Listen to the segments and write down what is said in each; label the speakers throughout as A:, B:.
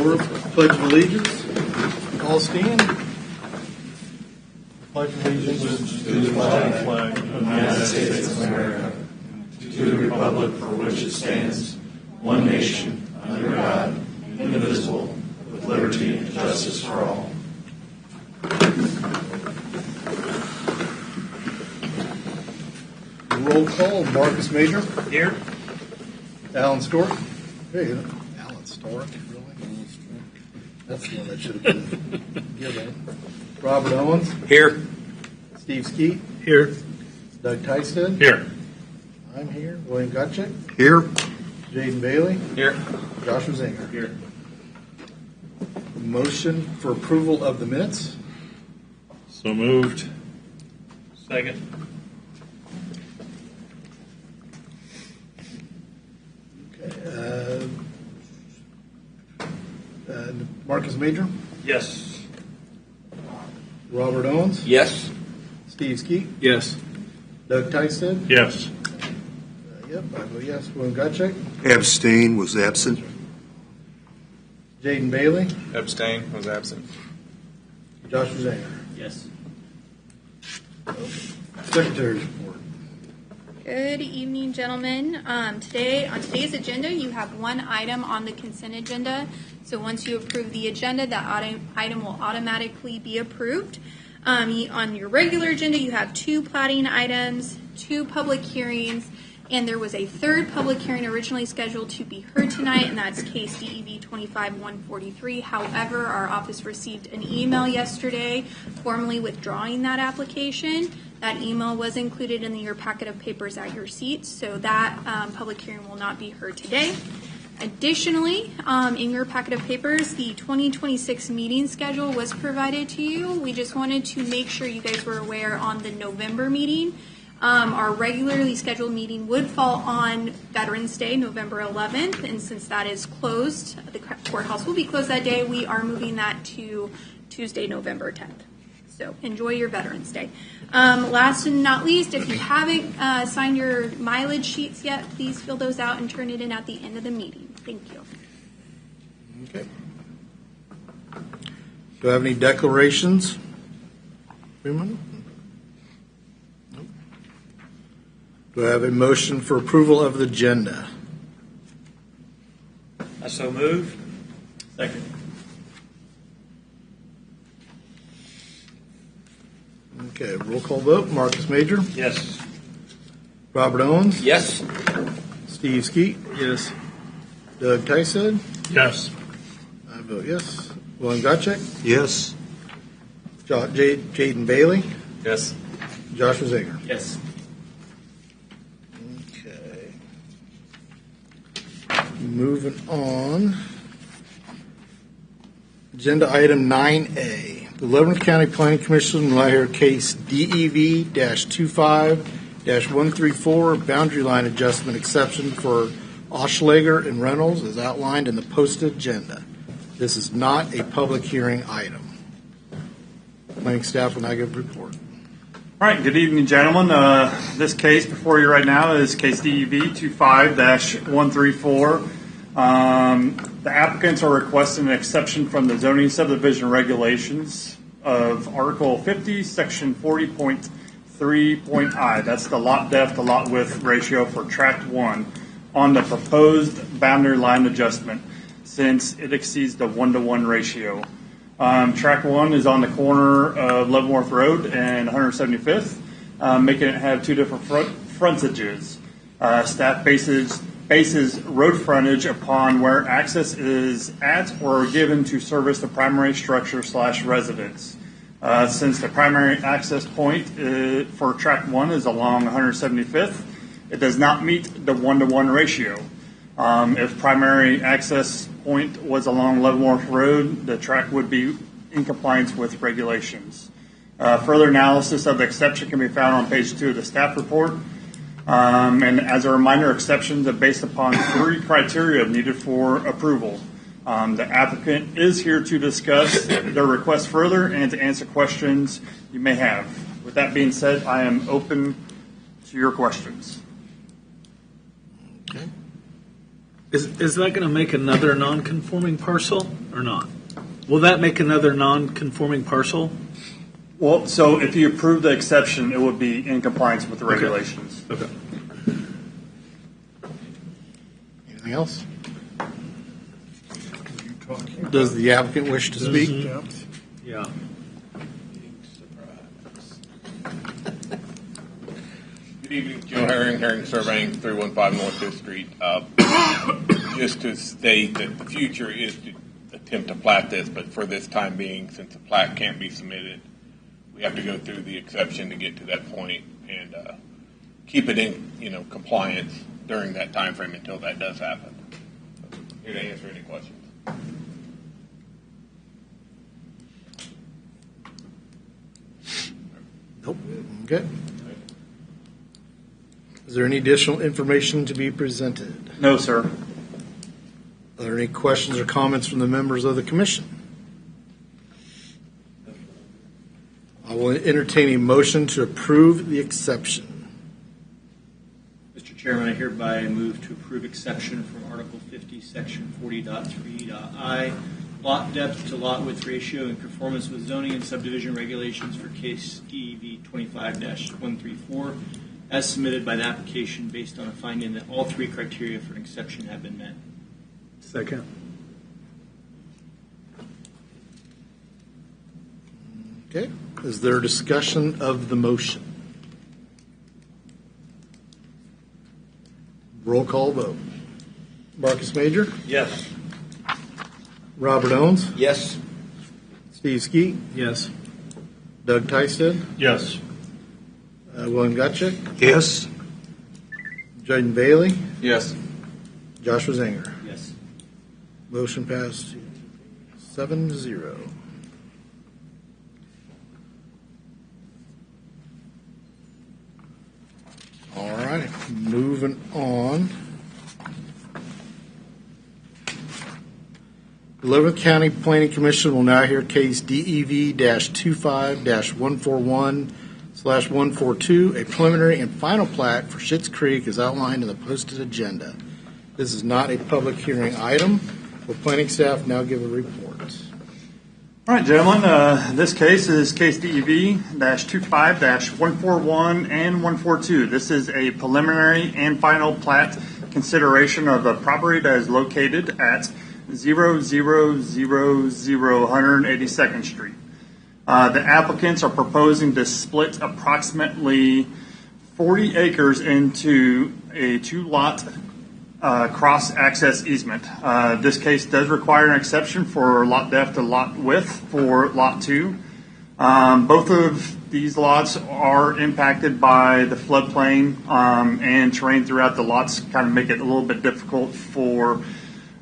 A: order. Pledge of Allegiance. All stand. Pledge of Allegiance
B: to the flag of the United States of America, to the republic for which it stands, one nation, under God, indivisible, with liberty and justice for all.
A: Roll call. Marcus Major.
C: Here.
A: Alan Stork. Hey, Alan Stork, really? That's the one that should have been given. Robert Owens.
C: Here.
A: Steve Skeet.
C: Here.
A: Doug Tysted.
C: Here.
A: I'm here. William Gutchick.
C: Here.
A: Jaden Bailey.
C: Here.
A: Joshua Zinger.
C: Here.
A: Motion for approval of the minutes.
C: So moved. Second.
A: Okay. Marcus Major.
C: Yes.
A: Robert Owens.
C: Yes.
A: Steve Skeet.
C: Yes.
A: Doug Tysted.
C: Yes.
A: Yep, I vote yes. William Gutchick.
D: Abstain, was absent.
A: Jaden Bailey.
C: Abstain. Was absent.
A: Joshua Zinger.
C: Yes.
A: Secretary's report.
E: Good evening, gentlemen. Today, on today's agenda, you have one item on the consent agenda. So once you approve the agenda, that item will automatically be approved. On your regular agenda, you have 2 plating items, 2 public hearings, and there was a 3rd public hearing originally scheduled to be heard tonight, and that's case DEV 25-143. However, our office received an email yesterday formally withdrawing that application. That email was included in your packet of papers at your seats, so that public hearing will not be heard today. Additionally, in your packet of papers, the 2026 meeting schedule was provided to you. We just wanted to make sure you guys were aware on the November meeting. Our regularly scheduled meeting would fall on Veterans Day, November 11th, and since that is closed, the courthouse will be closed that day, we are moving that to Tuesday, November 10th. So enjoy your Veterans Day. Last and not least, if you haven't signed your mileage sheets yet, please fill those out and turn it in at the end of the meeting. Thank you.
A: Okay. Do I have any declarations? Nope. Do I have a motion for approval of the agenda?
C: I so moved. Second.
A: Okay, roll call vote. Marcus Major.
C: Yes.
A: Robert Owens.
C: Yes.
A: Steve Skeet.
C: Yes.
A: Doug Tysted.
C: Yes.
A: I vote yes. William Gutchick.
D: Yes.
A: Jaden Bailey.
C: Yes.
A: Joshua Zinger.
C: Yes.
A: Okay. Moving on. Agenda item 9A. The Leavenworth County Planning Commission will hear case DEV-25-134 boundary line adjustment exception for Oschlager and Reynolds as outlined in the posted agenda. This is not a public hearing item. Planning staff will now give a report.
F: All right, good evening, gentlemen. This case before you right now is case DEV 25-134. The applicants are requesting an exception from the zoning subdivision regulations of Article 50, Section 40.3.I. That's the lot depth to lot width ratio for Tract 1 on the proposed boundary line adjustment since it exceeds the 1-to-1 ratio. Tract 1 is on the corner of Leavenworth Road and 175th, making it have 2 different frontages. Staff bases road frontage upon where access is at or given to service the primary structure / residence. Since the primary access point for Tract 1 is along 175th, it does not meet the 1-to-1 ratio. If primary access point was along Leavenworth Road, the tract would be in compliance with regulations. Further analysis of the exception can be found on page 2 of the staff report. And as a reminder, exceptions are based upon 3 criteria needed for approval. The applicant is here to discuss their request further and to answer questions you may have. With that being said, I am open to your questions.
A: Okay.
G: Is that going to make another non-conforming parcel? or not? Will that make another non-conforming parcel?
F: Well, so if you approve the exception, it would be in compliance with the regulations.
G: Okay.
A: Anything else? Does the applicant wish to speak?
G: Yeah.
H: Good evening, Joe Herring, Herring Surveying, 315 North 5th Street. Just to state that the future is to attempt to plat this, but for this time being, since the plat can't be submitted, we have to go through the exception to get to that point and keep it in, compliance during that time frame until that does happen. Here to answer any questions.
A: Nope. Okay. Is there any additional information to be presented?
F: No, sir.
A: Are there any questions or comments from the members of the commission? I will entertain a motion to approve the exception.
I: Mr. Chairman, I hereby move to approve exception from Article 50, Section 40.3.I, lot depth to lot width ratio in conformance with zoning and subdivision regulations for case DEV 25-134, as submitted by the application based on a finding that all three criteria for an exception have been met.
G: Second.
A: Okay. Is there discussion of the motion? Roll call vote. Marcus Major?
C: Yes.
A: Robert Owens?
C: Yes.
A: Steve Skeet?
G: Yes.
A: Doug Tysted?
C: Yes.
A: William Gutchick?
D: Yes.
A: Jaden Bailey?
C: Yes.
A: Joshua Zinger?
I: Yes.
A: Motion passed 7-0. All right, moving on. 11th County Planning Commission will now hear case DEV-25-141/142, a preliminary and final plat for Schitt's Creek as outlined in the posted agenda. This is not a public hearing item. Will planning staff now give a report?
F: All right, gentlemen, this case is case DEV-25-141 and 142. This is a preliminary and final plat consideration of a property that is located at 182nd Street. The applicants are proposing to split approximately 40 acres into a two-lot cross-access easement. This case does require an exception for lot depth to lot width for Lot 2. Both of these lots are impacted by the floodplain and terrain throughout the lots kind of make it a little bit difficult for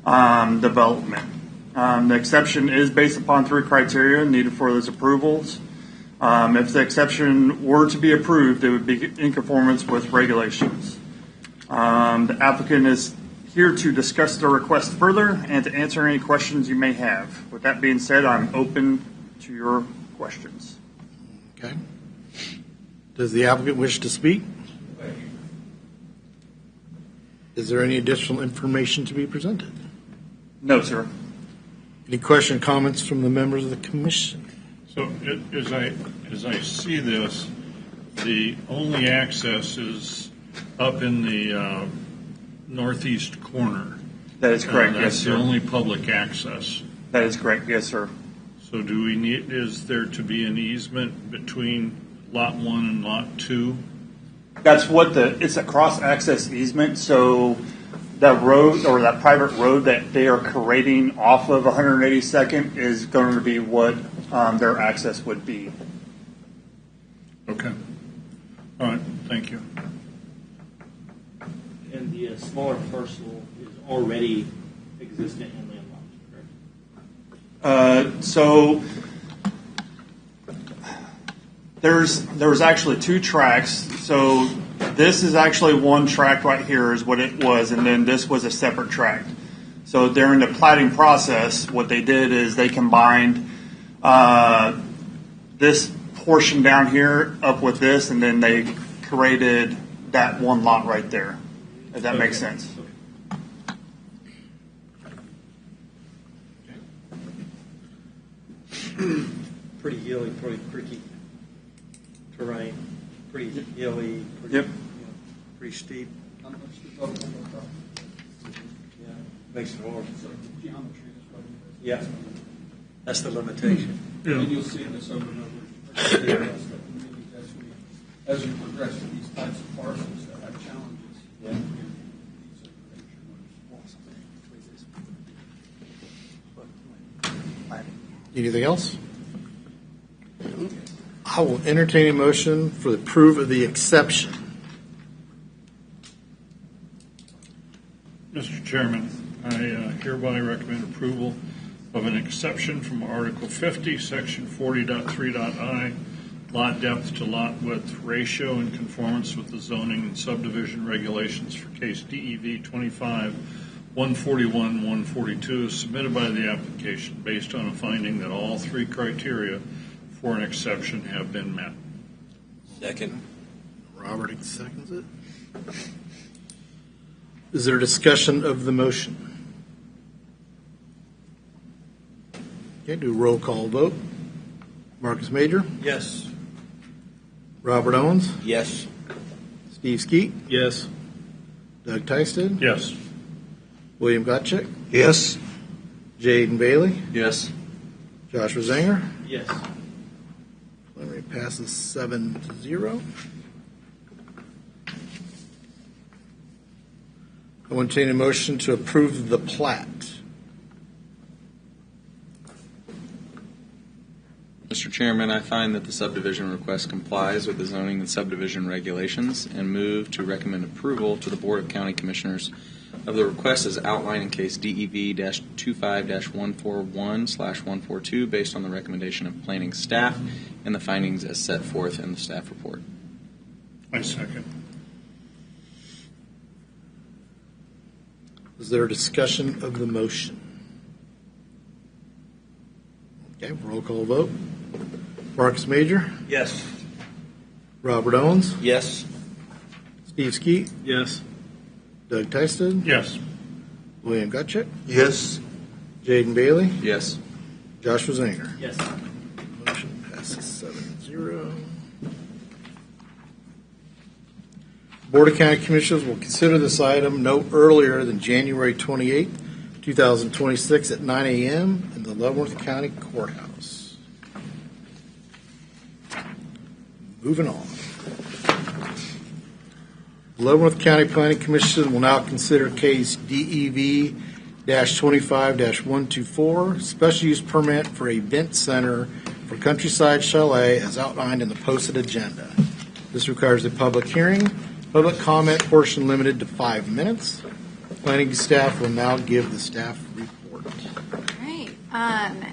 F: development. The exception is based upon three criteria needed for those approvals. If the exception were to be approved, it would be in conformance with regulations. The applicant is here to discuss the request further and to answer any questions you may have. With that being said, I'm open to your questions.
A: Okay. Does the applicant wish to speak? Is there any additional information to be presented?
F: No, sir.
A: Any question, comments from the members of the commission?
B: So as I see this, the only access is up in the northeast corner.
F: That is correct, yes,
B: That's the
F: sir.
B: only public access.
F: That is correct, yes, sir.
B: So is there to be an easement between Lot 1 and Lot 2?
F: That's what it's a cross-access easement, so that road or that private road that they are creating off of 182nd is going to be what their access would be.
B: Okay. All right, thank you.
I: And the smaller parcel is already existent and landlocked, correct?
F: So there's actually two tracks. So this is actually one track right here is what it was, and then this was a separate track. So during the platting process, what they did is they combined this portion down here up with this, and then they created that one lot right there. If that makes sense.
J: pretty hilly, pretty creaky terrain, pretty hilly, pretty,
F: Yep.
J: Pretty steep. Yeah, makes it hard. Yeah, that's the limitation.
K: And you'll see this over and over. As we progress with these types of parcels that have challenges.
J: Yeah.
A: Anything else? I will entertain a motion for the approve of the exception.
K: Mr. Chairman, I hereby recommend approval of an exception from Article 50, Section 40.3.I, lot depth to lot width ratio in conformance with the zoning and subdivision regulations for case DEV 25-141-142 submitted by the application based on a finding that all three criteria for an exception have been met.
C: Second.
A: Robert seconds it. Is there discussion of the motion? Okay, do a roll call vote. Marcus Major,
J: Yes.
A: Robert Owens,
C: Yes.
A: Steve Skeet,
G: Yes.
A: Doug Tysted,
K: Yes.
A: William Gotchick,
D: Yes.
A: Jaden Bailey,
C: Yes.
A: Joshua Zanger.
J: Yes.
A: Preliminary passes 7-0. I will entertain a motion to approve the plat.
L: Mr. Chairman, I find that the subdivision request complies with the zoning and subdivision regulations and move to recommend approval to the Board of County Commissioners of the request as outlined in case DEV-25-141/142 based on the recommendation of planning staff and the findings as set forth in the staff report.
K: I second.
A: Is there a discussion of the motion? Okay, roll call vote. Marcus Major,
J: Yes.
A: Robert Owens,
C: Yes.
A: Steve Skeet,
G: Yes.
A: Doug Tysted,
K: Yes.
A: William Gotchick,
D: Yes.
A: Jaden Bailey,
L: Yes.
A: Joshua Zanger.
J: Yes.
A: Motion passes 7-0. Board of County Commissioners will consider this item no earlier than January 28, 2026 at 9 a.m. in the Leavenworth County Courthouse. Moving on. Leavenworth County Planning Commission will now consider case DEV-25-124, special use permit for event center for Countryside Chalet as outlined in the posted agenda. This requires a public hearing. Public comment portion limited to 5 minutes. Planning staff will now give the staff report.
E: All right.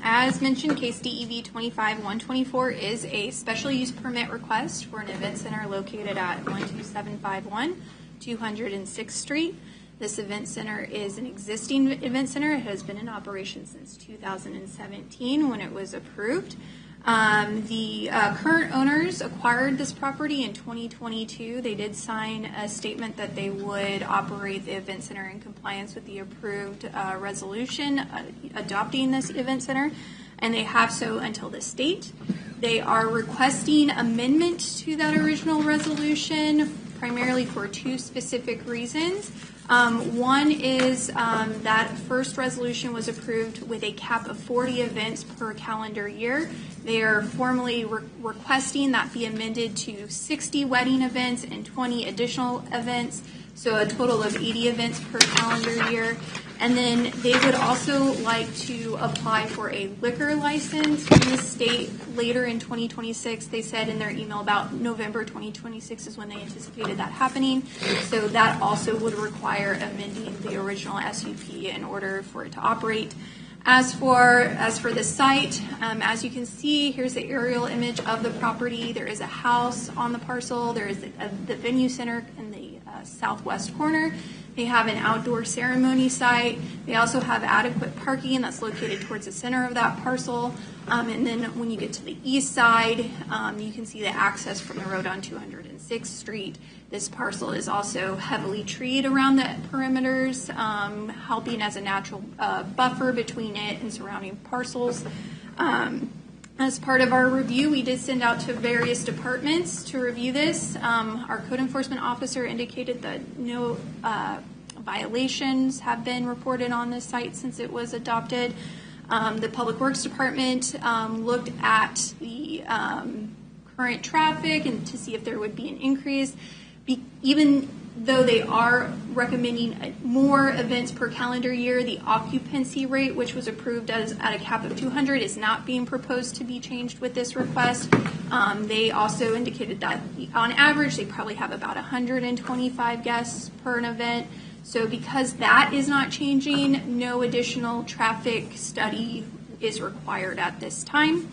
E: As mentioned, case DEV 25-124 is a special use permit request for an event center located at 12751 206th Street. This event center is an existing event center. It has been in operation since 2017 when it was approved. The current owners acquired this property in 2022. They did sign a statement that they would operate the event center in compliance with the approved resolution adopting this event center, and they have so until this date. They are requesting amendment to that original resolution primarily for two specific reasons. One is that first resolution was approved with a cap of 40 events per calendar year. They are formally requesting that be amended to 60 wedding events and 20 additional events, so a total of 80 events per calendar year. And then they would also like to apply for a liquor license from the state later in 2026. They said in their email about November 2026 is when they anticipated that happening. So that also would require amending the original SUP in order for it to operate. As for the site, as you can see, here's the aerial image of the property. There is a house on the parcel. There is the venue center in the southwest corner. They have an outdoor ceremony site. They also have adequate parking that's located towards the center of that parcel. And then when you get to the east side, you can see the access from the road on 206th Street. This parcel is also heavily treed around the perimeters, helping as a natural buffer between it and surrounding parcels. As part of our review, we did send out to various departments to review this. Our code enforcement officer indicated that no violations have been reported on this site since it was adopted. The Public Works Department looked at the current traffic and to see if there would be an increase. Even though they are recommending more events per calendar year, the occupancy rate, which was approved at a cap of 200, is not being proposed to be changed with this request. They also indicated that on average, they probably have about 125 guests per an event. So because that is not changing, no additional traffic study is required at this time.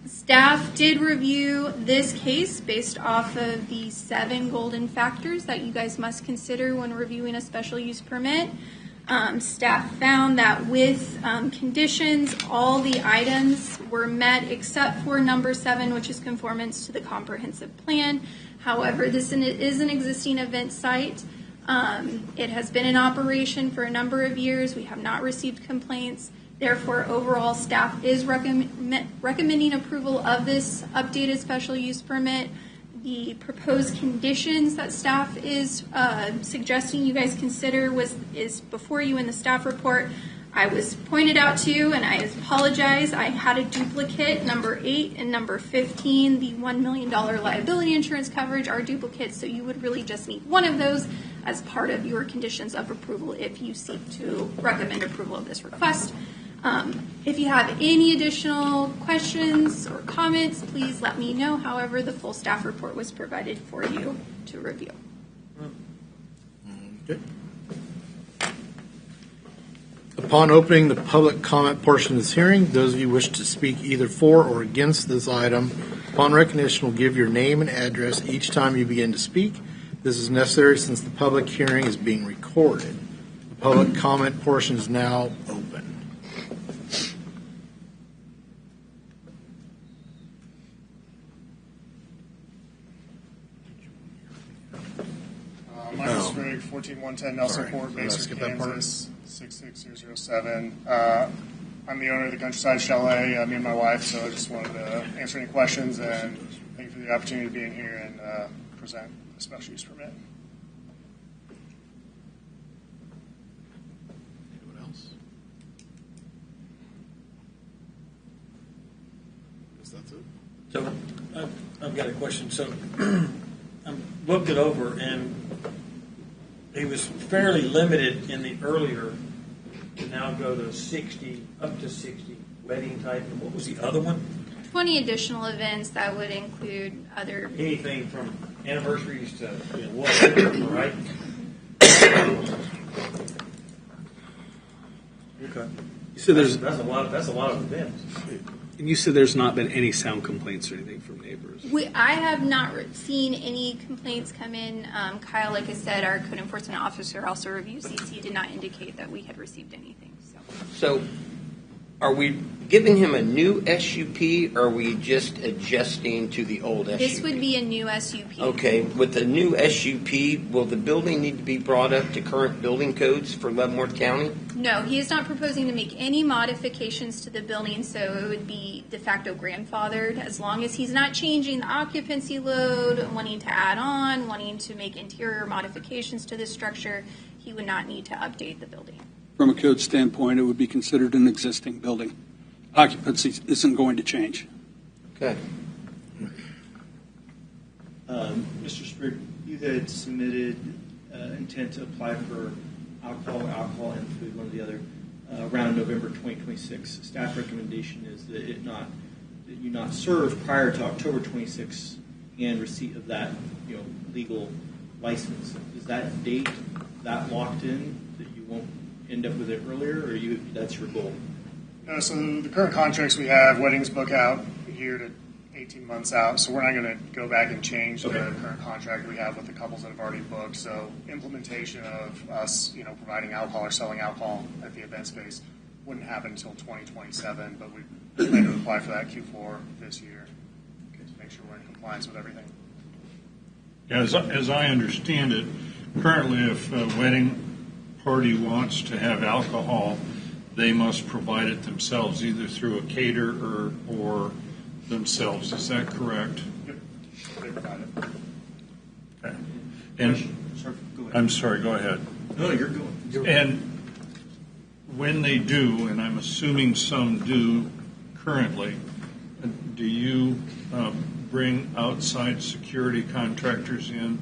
E: Staff did review this case based off of the 7 golden factors that you guys must consider when reviewing a special use permit. Staff found that with conditions, all the items were met except for number 7, which is conformance to the comprehensive plan. However, this is an existing event site. It has been in operation for a number of years. We have not received complaints. Therefore, overall, staff is recommending approval of this updated special use permit. The proposed conditions that staff is suggesting you guys consider is before you in the staff report. I was pointed out to, and I apologize, I had a duplicate. Number 8 and number 15, the $1 million liability insurance coverage are duplicates, so you would really just need one of those as part of your conditions of approval if you seek to recommend approval of this request. If you have any additional questions or comments, please let me know. However, the full staff report was provided for you to review.
A: Okay. Upon opening the public comment portion of this hearing, those of you who wish to speak either for or against this item, upon recognition will give your name and address each time you begin to speak. This is necessary since the public hearing is being recorded. The public comment portion is now open.
M: My name is Greg, 14110 Nelson Court, Mason, Kansas, 66007. I'm the owner of the Countryside Chalet, me and my wife, so I just wanted to answer any questions and thank you for the opportunity to be in here and present the special use permit.
A: Anyone else? I guess that's it.
J: So I've got a question. So I looked it over, and he was fairly limited in the earlier to now go to 60, up to 60 wedding type. And what was the other one?
E: 20 additional events that would include other...
J: Anything from anniversaries to whatever, right? Okay.
G: You said
J: that's a lot of events.
G: And you said there's not been any sound complaints or anything from neighbors.
E: I have not seen any complaints come in. Kyle, like I said, our code enforcement officer also reviews these. He did not indicate that we had received anything.
N: So are we giving him a new SUP, or are we just adjusting to the old SUP?
E: This would be a new SUP.
N: Okay. With the new SUP, will the building need to be brought up to current building codes for Leavenworth County?
E: No, he is not proposing to make any modifications to the building, so it would be de facto grandfathered as long as he's not changing the occupancy load, wanting to add on, wanting to make interior modifications to the structure. He would not need to update the building.
O: From a code standpoint, it would be considered an existing building. Occupancy isn't going to change.
N: Okay.
I: Mr. Sprigg, you had submitted intent to apply for alcohol and food, one or the other, around November 2026. Staff recommendation is that you not serve prior to October 26 and receipt of that legal license. Is that date that locked in that you won't end up with it earlier, or that's your goal?
M: No, so the current contracts we have, weddings book out here to 18 months out, so we're not going to go back and change the current contract we have with the couples that have already booked. So implementation of us, providing alcohol or selling alcohol at the event space wouldn't happen until 2027, but we plan to apply for that Q4 this year to make sure we're in compliance with everything.
K: As I understand it, currently if a wedding party wants to have alcohol, they must provide it themselves, either through a caterer or themselves. Is that correct?
M: Yep. They provide it.
K: Okay. And
I: Sorry, go ahead.
K: I'm sorry, go ahead.
I: No, you're going.
K: And when they do, and I'm assuming some do currently, do you bring outside security contractors in?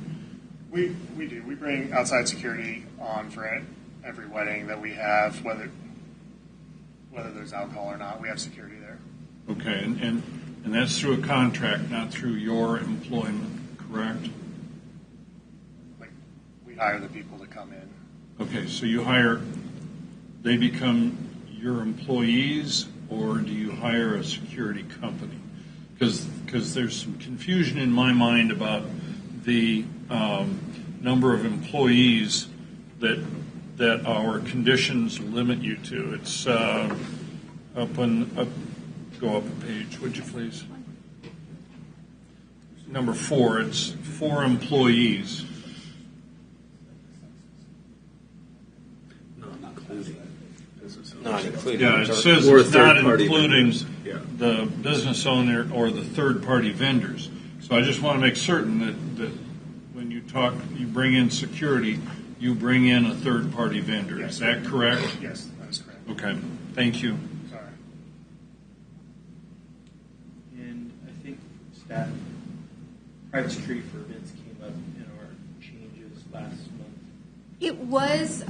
M: We do. We bring outside security on for every wedding that we have, whether there's alcohol or not. We have security there.
K: Okay, and that's through a contract, not through your employment, correct?
M: Like, we hire the people to come in.
K: Okay, so you hire, they become your employees, or do you hire a security company? Because there's some confusion in my mind about the number of employees that our conditions limit you to. It's go up a page, would you please? Number 4, it's 4 employees.
N: Not including.
K: Yeah, it says
L: Or
K: it's not
L: third-party
K: including
L: vendors. Yeah.
K: the business owner or the third-party vendors. So I just want to make certain that when you bring in security, you bring in a third-party vendor.
M: Yes.
K: Is that correct?
M: Yes, that is correct.
K: Okay, thank you.
M: Sorry.
I: And I think staff, private security for events came up in our changes last month.
E: It was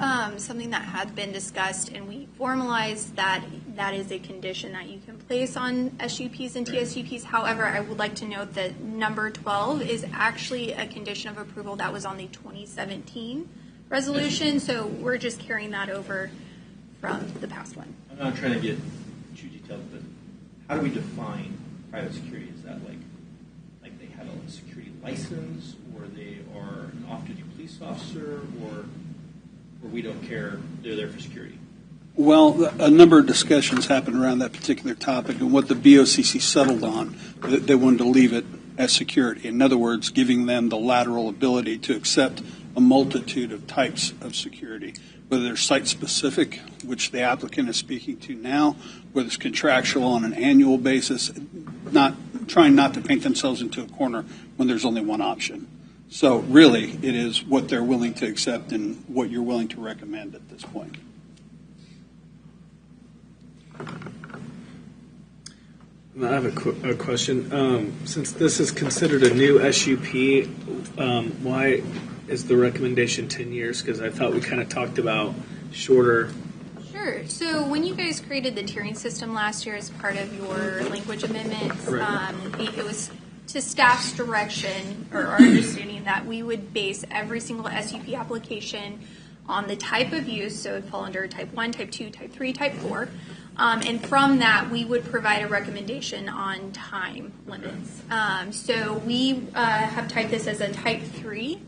E: something that had been discussed, and we formalized that that is a condition that you can place on SUPs and TSUPs. However, I would like to note that number 12 is actually a condition of approval that was on the 2017 resolution, so we're just carrying that over from the past one.
I: I'm not trying to get too detailed, but how do we define private security? Is that like they have a security license, or they are an off-duty police officer, or we don't care, they're there for security?
O: Well, a number of discussions happened around that particular topic, and what the BOCC settled on, they wanted to leave it as security. In other words, giving them the lateral ability to accept a multitude of types of security, whether they're site-specific, which the applicant is speaking to now, whether it's contractual on an annual basis, trying not to paint themselves into a corner when there's only one option. So really, it is what they're willing to accept and what you're willing to recommend at this point.
G: I have a question. Since this is considered a new SUP, why is the recommendation 10 years? Because I thought we kind of talked about shorter.
E: Sure. So when you guys created the tiering system last year as part of your language amendments, it was to staff's direction or our understanding that we would base every single SUP application on the type of use, so it would fall under type 1, type 2, type 3, type 4. And from that, we would provide a recommendation on time limits. So we have typed this as a type 3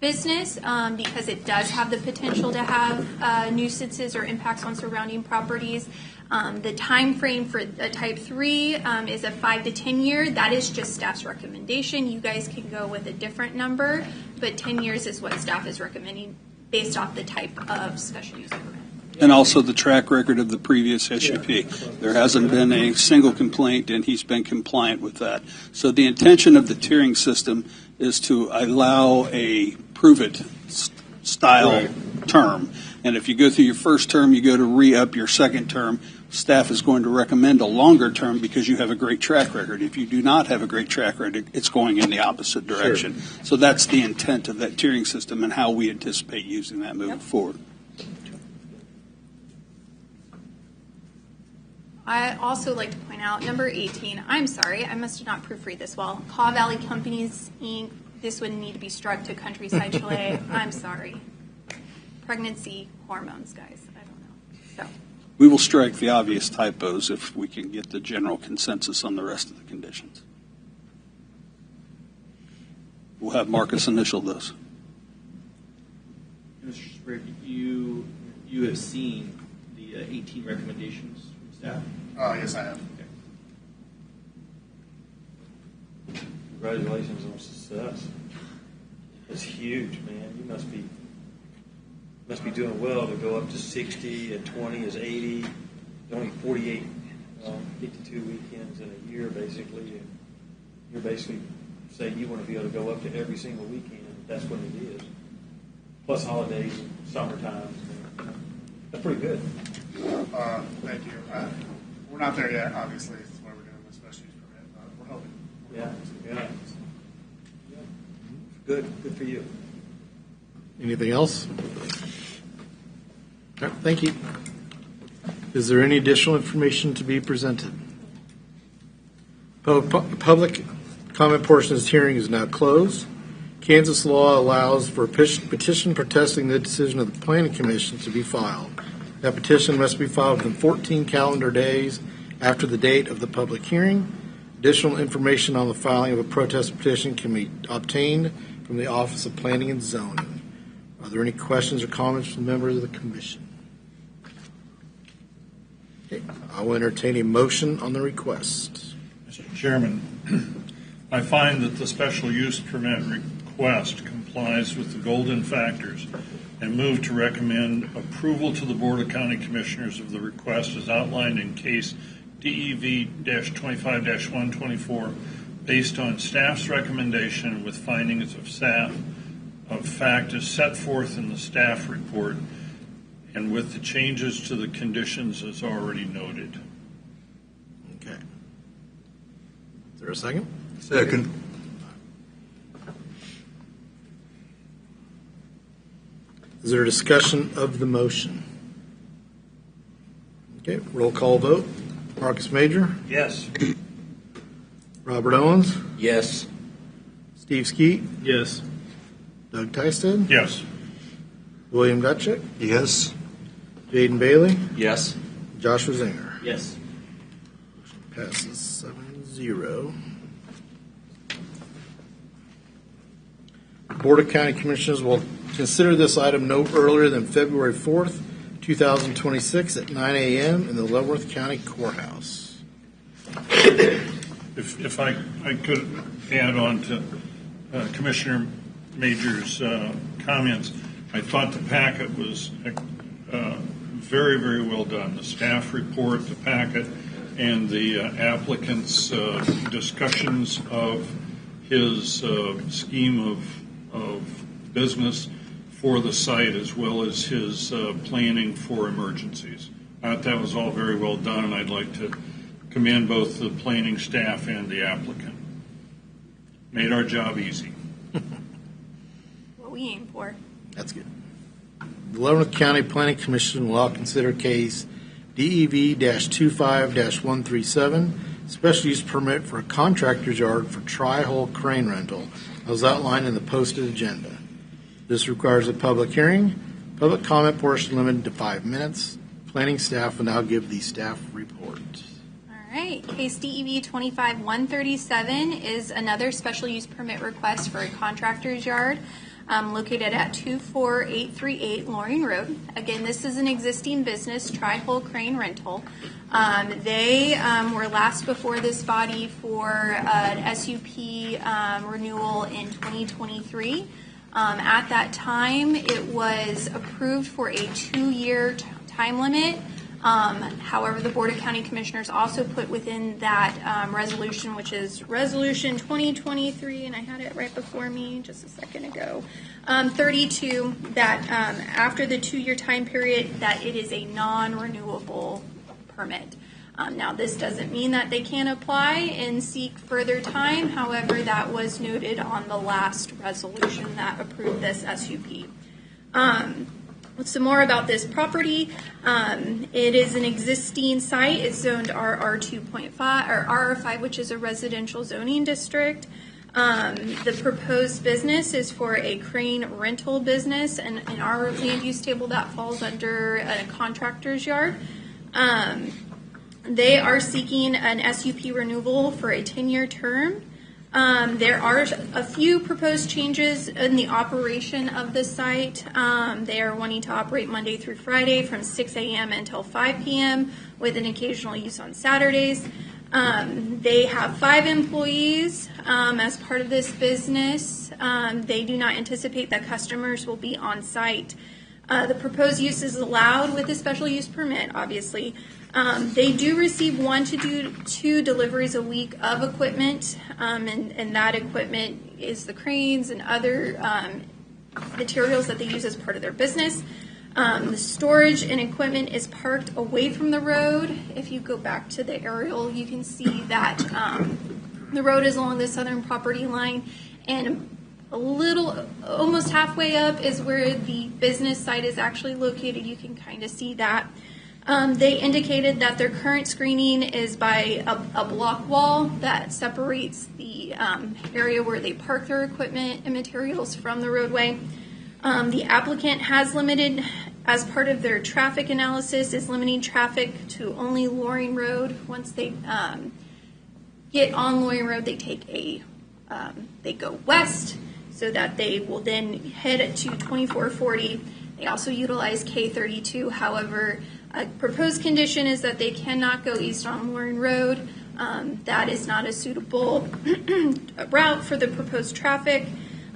E: business because it does have the potential to have nuisances or impacts on surrounding properties. The time frame for a type 3 is a 5 to 10 year. That is just staff's recommendation. You guys can go with a different number, but 10 years is what staff is recommending based off the type of special use permit.
O: And also the track record of the previous SUP. There hasn't been a single complaint, and he's been compliant with that. So the intention of the tiering system is to allow a prove-it style term. And if you go through your first term, you go to re-up your second term, staff is going to recommend a longer term because you have a great track record. If you do not have a great track record, it's going in the opposite direction. Sure. So that's the intent of that tiering system and how we anticipate using that moving forward.
E: I also like to point out number 18. I'm sorry, I must have not proofread this well. Kaw Valley Companies, Inc. This would need to be struck to Countryside Chalet. I'm sorry. Pregnancy hormones, guys. I don't know. So.
O: We will strike the obvious typos if we can get the general consensus on the rest of the conditions. We'll have Marcus initial those.
I: Mr. Sprague, you have seen the 18 recommendations from staff?
M: Yes, I have.
C: Okay. Congratulations on success. It's huge, man. You must be
J: must be doing well to go up to 60 and 20 is 80. Only 48, 52 weekends in a year, basically. And you're basically saying you want to be able to go up to every single weekend. That's what it is. Plus holidays and summertime. That's pretty good.
M: Thank you. We're not there yet, obviously. That's why we're doing the special use permit. We're hoping.
J: Yeah. Good for you.
A: Anything else? All right, thank you. Is there any additional information to be presented? Public comment portion of this hearing is now closed. Kansas law allows for a petition protesting the decision of the Planning Commission to be filed. That petition must be filed within 14 calendar days after the date of the public hearing. Additional information on the filing of a protest petition can be obtained from the Office of Planning and Zoning. Are there any questions or comments from members of the Commission? Okay, I will entertain a motion on the request.
K: Mr. Chairman, I find that the special use permit request complies with the golden factors and move to recommend approval to the Board of County Commissioners of the request as outlined in case DEV-25-124 based on staff's recommendation with findings of fact as set forth in the staff report and with the changes to the conditions as already noted.
A: Okay. Is there a second?
D: Second.
A: Is there a discussion of the motion? Okay, roll call vote. Marcus Major,
J: Yes.
A: Robert Owens,
N: Yes.
A: Steve Skeet,
G: Yes.
A: Doug Tysted,
K: Yes.
A: William Gutchick,
D: Yes.
A: Jaden Bailey,
L: Yes.
A: Joshua Zinger.
I: Yes.
A: Passes 7-0. Board of County Commissioners will consider this item no earlier than February 4th, 2026 at 9 a.m. in the Leavenworth County Courthouse.
K: If I could add on to Commissioner Major's comments, I thought the packet was very, very well done. The staff report, the packet, and the applicant's discussions of his scheme of business for the site as well as his planning for emergencies. That was all very well done, and I'd like to commend both the planning staff and the applicant. Made our job easy.
E: What we aim for.
A: That's good. The Leavenworth County Planning Commission will now consider case DEV-25-137, special use permit for a contractor's yard for tri-hole crane rental, as outlined in the posted agenda. This requires a public hearing. Public comment portion limited to 5 minutes. Planning staff will now give the staff report.
E: All right. Case DEV 25-137 is another special use permit request for a contractor's yard located at 24838 Loring Road. Again, this is an existing business, tri-hole crane rental. They were last before this body for an SUP renewal in 2023. At that time, it was approved for a 2-year time limit. However, the Board of County Commissioners also put within that resolution, which is Resolution 2023, and I had it right before me just a second ago, 32, that after the 2-year time period, that it is a non-renewable permit. Now, this doesn't mean that they can't apply and seek further time. However, that was noted on the last resolution that approved this SUP. Some more about this property. It is an existing site. It's zoned RR2.5 or RR5, which is a residential zoning district. The proposed business is for a crane rental business, and in our land use table that falls under a contractor's yard. They are seeking an SUP renewal for a 10-year term. There are a few proposed changes in the operation of the site. They are wanting to operate Monday through Friday from 6 a.m. until 5 p.m. with an occasional use on Saturdays. They have 5 employees as part of this business. They do not anticipate that customers will be on site The proposed use is allowed with a special use permit, obviously. They do receive 1 to 2 deliveries a week of equipment, and that equipment is the cranes and other materials that they use as part of their business. The storage and equipment is parked away from the road. If you go back to the aerial, you can see that the road is along the southern property line, and a little, almost halfway up is where the business site is actually located. You can kind of see that. They indicated that their current screening is by a block wall that separates the area where they park their equipment and materials from the roadway. The applicant has limited, as part of their traffic analysis, is limiting traffic to only Loring Road. Once they get on Loring Road, they take they go west, so that they will then head to 2440. They also utilize K32. However, a proposed condition is that they cannot go east on Loring Road. That is not a suitable route for the proposed traffic.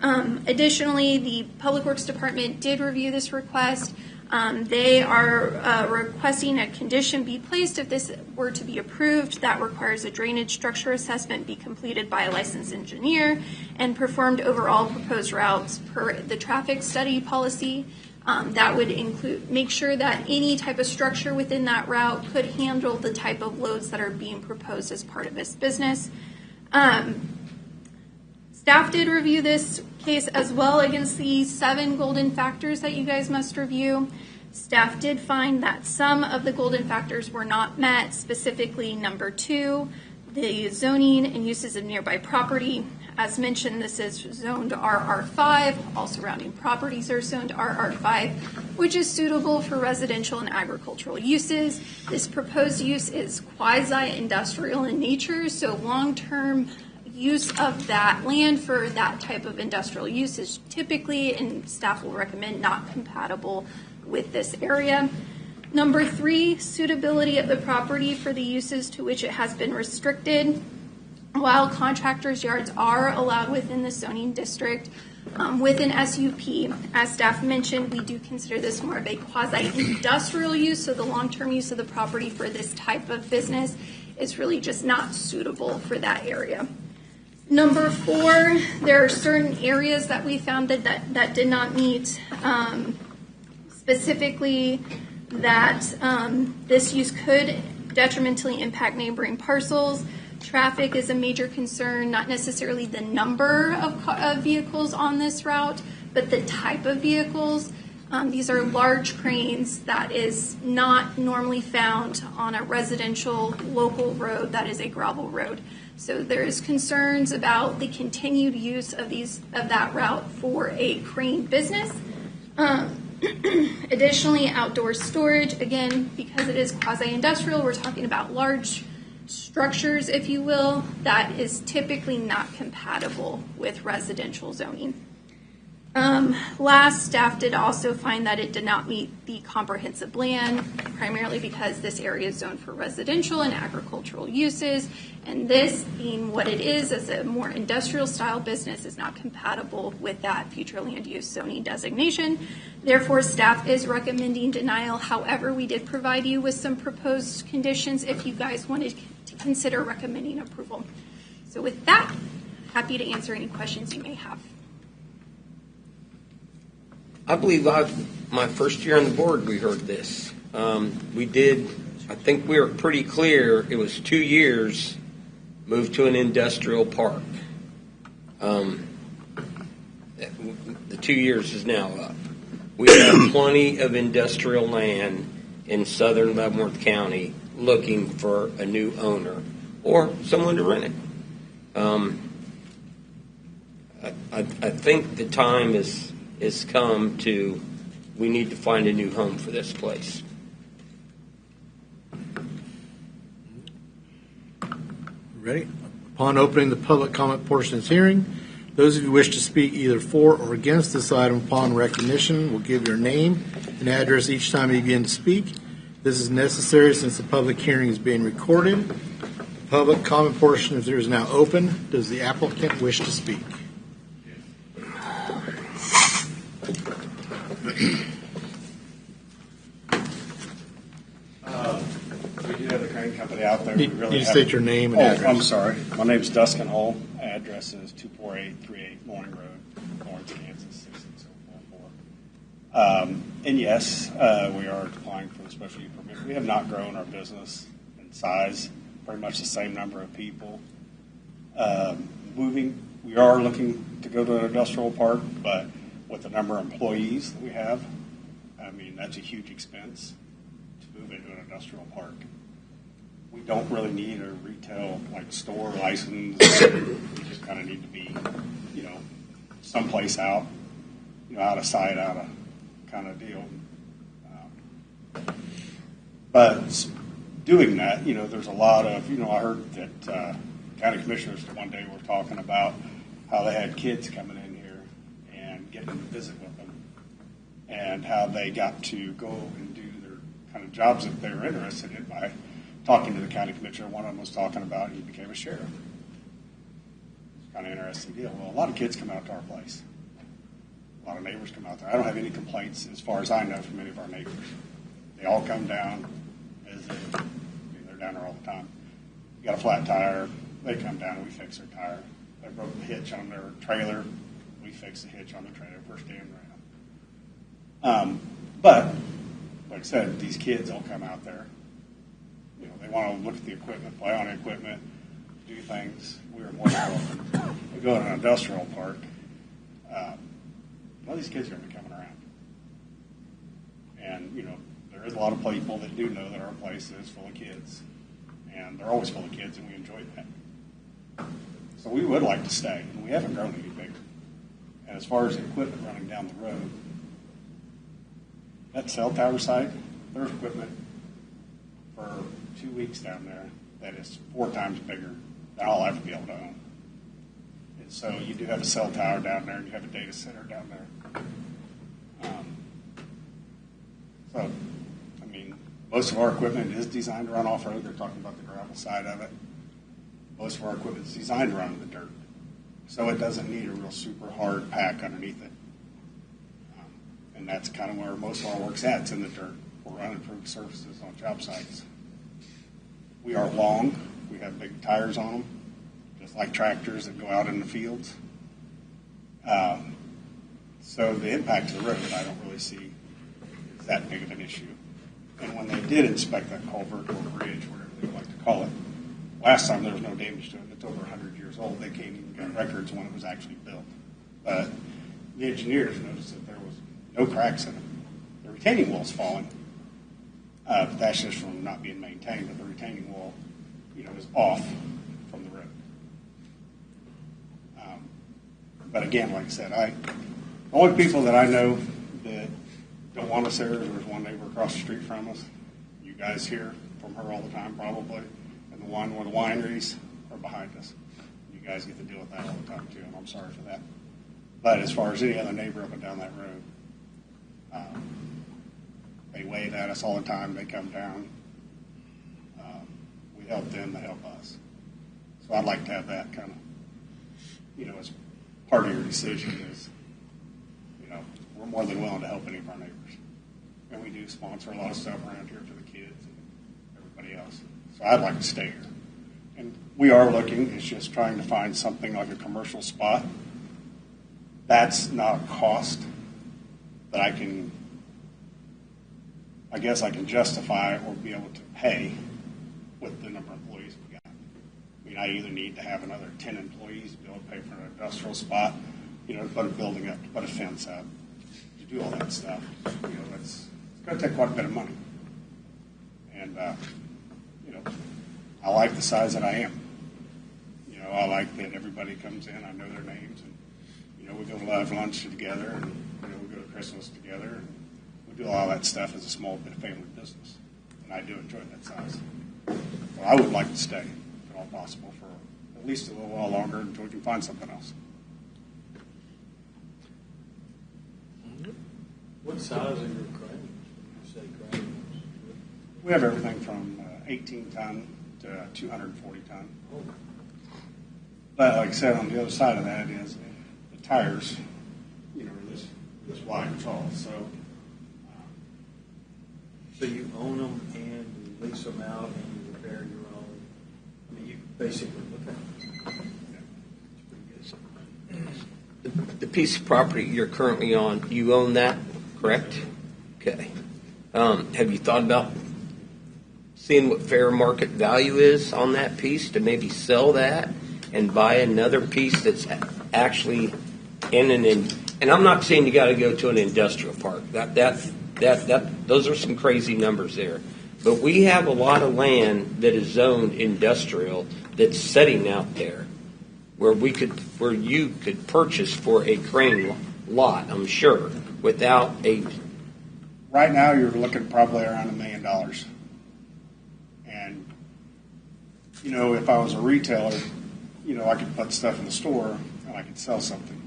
E: Additionally, the Public Works Department did review this request. They are requesting a condition be placed if this were to be approved that requires a drainage structure assessment be completed by a licensed engineer and performed over all proposed routes per the traffic study policy. That would include, make sure that any type of structure within that route could handle the type of loads that are being proposed as part of this business. Staff did review this case as well against the 7 golden factors that you guys must review. Staff did find that some of the golden factors were not met, specifically number 2, the zoning and uses of nearby property. As mentioned, this is zoned RR5. All surrounding properties are zoned RR5, which is suitable for residential and agricultural uses. This proposed use is quasi-industrial in nature, so long-term use of that land for that type of industrial use is typically, and staff will recommend, not compatible with this area. Number 3, suitability of the property for the uses to which it has been restricted. While contractors' yards are allowed within the zoning district, with an SUP, as staff mentioned, we do consider this more of a quasi-industrial use, so the long-term use of the property for this type of business is really just not suitable for that area. Number 4, there are certain areas that we found that did not meet, specifically that this use could detrimentally impact neighboring parcels. Traffic is a major concern, not necessarily the number of vehicles on this route, but the type of vehicles. These are large cranes that is not normally found on a residential local road that is a gravel road. So there's concerns about the continued use of that route for a crane business. Additionally, outdoor storage, again, because it is quasi-industrial, we're talking about large structures, if you will, that is typically not compatible with residential zoning. Last, staff did also find that it did not meet the comprehensive plan, primarily because this area is zoned for residential and agricultural uses, and this, being what it is as a more industrial style business, is not compatible with that future land use zoning designation. Therefore, staff is recommending denial. However, we did provide you with some proposed conditions if you guys wanted to consider recommending approval. So with that, happy to answer any questions you may have.
N: I believe my first year on the board, we heard this. We did, I think we were pretty clear, it was 2 years, moved to an industrial park. The 2 years is now up. We have plenty of industrial land in southern Leavenworth County looking for a new owner or someone to rent it. I think the time is come to, we need to find a new home for this place.
A: Ready? Upon opening the public comment portion of this hearing, those of you who wish to speak either for or against this item upon recognition will give your name and address each time you begin to speak. This is necessary since the public hearing is being recorded. The public comment portion is now open. Does the applicant wish to speak?
P: anybody out there. We really
A: Can you
P: haven't-
A: state your name and
P: Oh,
A: address?
P: I'm sorry. My name's Dustin Hull. Address is 24838 Loring Road, Lawrence, Kansas, 66044. And yes, we are applying for the special use permit. We have not grown our business in size, pretty much the same number of people. We are looking to go to an industrial park, but with the number of employees that we have, I mean, that's a huge expense to move into an industrial park. We don't really need a retail, like, store license. We just kind of need to be, someplace out, out of sight, out of kind of deal. But doing that, there's a lot of, I heard that county commissioners one day were talking about how they had kids coming in here and getting to visit with them, and how they got to go and do their kind of jobs that they were interested in by talking to the county commissioner. One of them was talking about he became a sheriff. It's kind of an interesting deal. Well, a lot of kids come out to our place. A lot of neighbors come out there. I don't have any complaints, as far as I know, from any of our neighbors. They all come down, visit. I mean, they're down there all the time. You got a flat tire, they come down and we fix their tire. They broke the hitch on their trailer, we fix the hitch on the trailer. First day in around. But, like I said, these kids all come out there. They want to look at the equipment, play on the equipment, do things. We are more than welcome. We go to an industrial park. Well, these kids are going to be coming around. And, there is a lot of people that do know that our place is full of kids. And they're always full of kids, and we enjoy that. So we would like to stay, and we haven't grown any bigger. And as far as the equipment running down the road, that cell tower site, there's equipment for 2 weeks down there that is 4 times bigger than I'll ever be able to own. And so you do have a cell tower down there, and you have a data center down there. So, I mean, most of our equipment is designed to run off-road. They're talking about the gravel side of it. Most of our equipment is designed to run in the dirt. So it doesn't need a real super hard pack underneath it. And that's kind of where most of our work's at. It's in the dirt. We're running improved surfaces on job sites. We are long. We have big tires on them, just like tractors that go out in the fields. So the impact to the road, I don't really see is that big of an issue. And when they did inspect that culvert or bridge, whatever they like to call it, last time there was no damage to it. It's over 100 years old. They can't even get records when it was actually built. But the engineers noticed that there was no cracks in it. The retaining wall's falling. But that's just from not being maintained. But the retaining wall, is off from the road. But again, like I said, the only people that I know that don't want us there's one neighbor across the street from us. You guys hear from her all the time, probably. And the one where the wineries are behind us. You guys get to deal with that all the time, too, and I'm sorry for that. But as far as any other neighbor up and down that road, they wave at us all the time. They come down. We help them. They help us. So I'd like to have that kind of, as part of your decision is, we're more than willing to help any of our neighbors. And we do sponsor a lot of stuff around here for the kids and everybody else. So I'd like to stay here. And we are looking. It's just trying to find something like a commercial spot. That's not a cost that I guess I can justify or be able to pay with the number of employees we got. I mean, I either need to have another 10 employees to be able to pay for an industrial spot, to put a building up, to put a fence up, to do all that stuff. It's going to take quite a bit of money. And, I like the size that I am. I like that everybody comes in. I know their names. And, we go to live lunch together, and, we go to Christmas together. And we do all that stuff as a small family business. And I do enjoy that size. So I would like to stay, if at all possible, for at least a little while longer until we can find something else.
J: What size are your cranes? You say cranes?
P: We have everything from 18 ton to 240 ton. But like I said, on the other side of that is the tires, are this wide and tall.
J: So you own them and you lease them out and you repair your basically.
N: The piece of property you're currently on, you own that, correct? Okay. Have you thought about seeing what fair market value is on that piece to maybe sell that and buy another piece that's actually in and I'm not saying you got to go to an industrial park. Those are some crazy numbers there. But we have a lot of land that is zoned industrial that's sitting out there where you could purchase for a crane lot, I'm sure, without a.
P: Right now, you're looking probably around $1 million. And, if I was a retailer, I could put stuff in the store and I could sell something.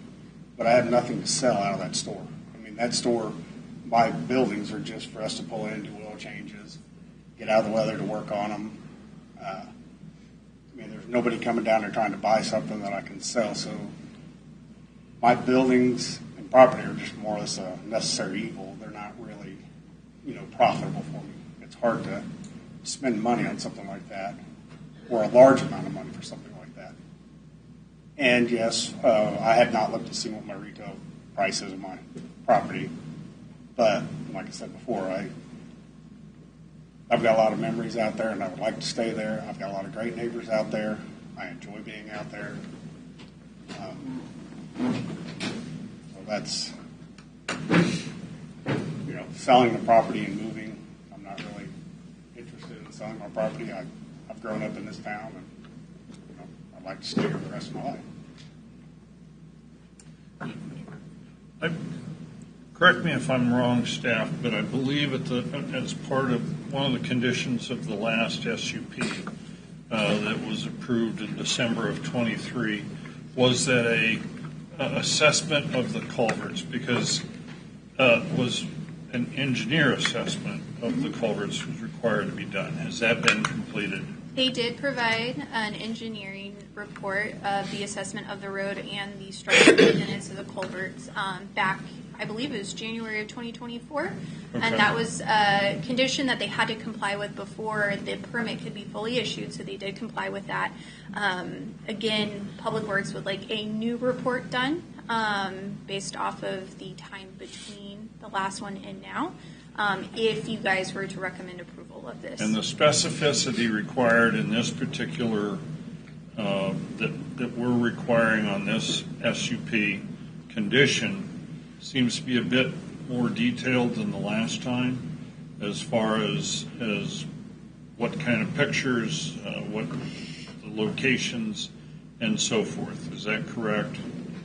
P: But I have nothing to sell out of that store. I mean, that store, my buildings are just for us to pull in, do oil changes, get out of the weather to work on them. There's nobody coming down there trying to buy something that I can sell. So my buildings and property are just more or less a necessary evil. They're not really, profitable for me. It's hard to spend money on something like that, or a large amount of money for something like that. And yes, I have not looked to see what my retail price is of my property. But like I said before, I've got a lot of memories out there, and I would like to stay there. I've got a lot of great neighbors out there. I enjoy being out there. So that's, selling the property and moving. I'm not really interested in selling my property. I've grown up in this town, and I'd like to stay here the rest of my life.
K: Correct me if I'm wrong, staff, but I believe as part of one of the conditions of the last SUP that was approved in December of 23 was that a assessment of the culverts, because was an engineer assessment of the culverts was required to be done. Has that been completed?
E: They did provide an engineering report of the assessment of the road and the structural maintenance of the culverts back, I believe it was January of 2024. Okay. And that was a condition that they had to comply with before the permit could be fully issued, so they did comply with that. Again, Public Works would like a new report done based off of the time between the last one and now, if you guys were to recommend approval of this.
K: And the specificity required in this particular, that we're requiring on this SUP condition seems to be a bit more detailed than the last time as far as what kind of pictures, what the locations, and so forth. Is that correct?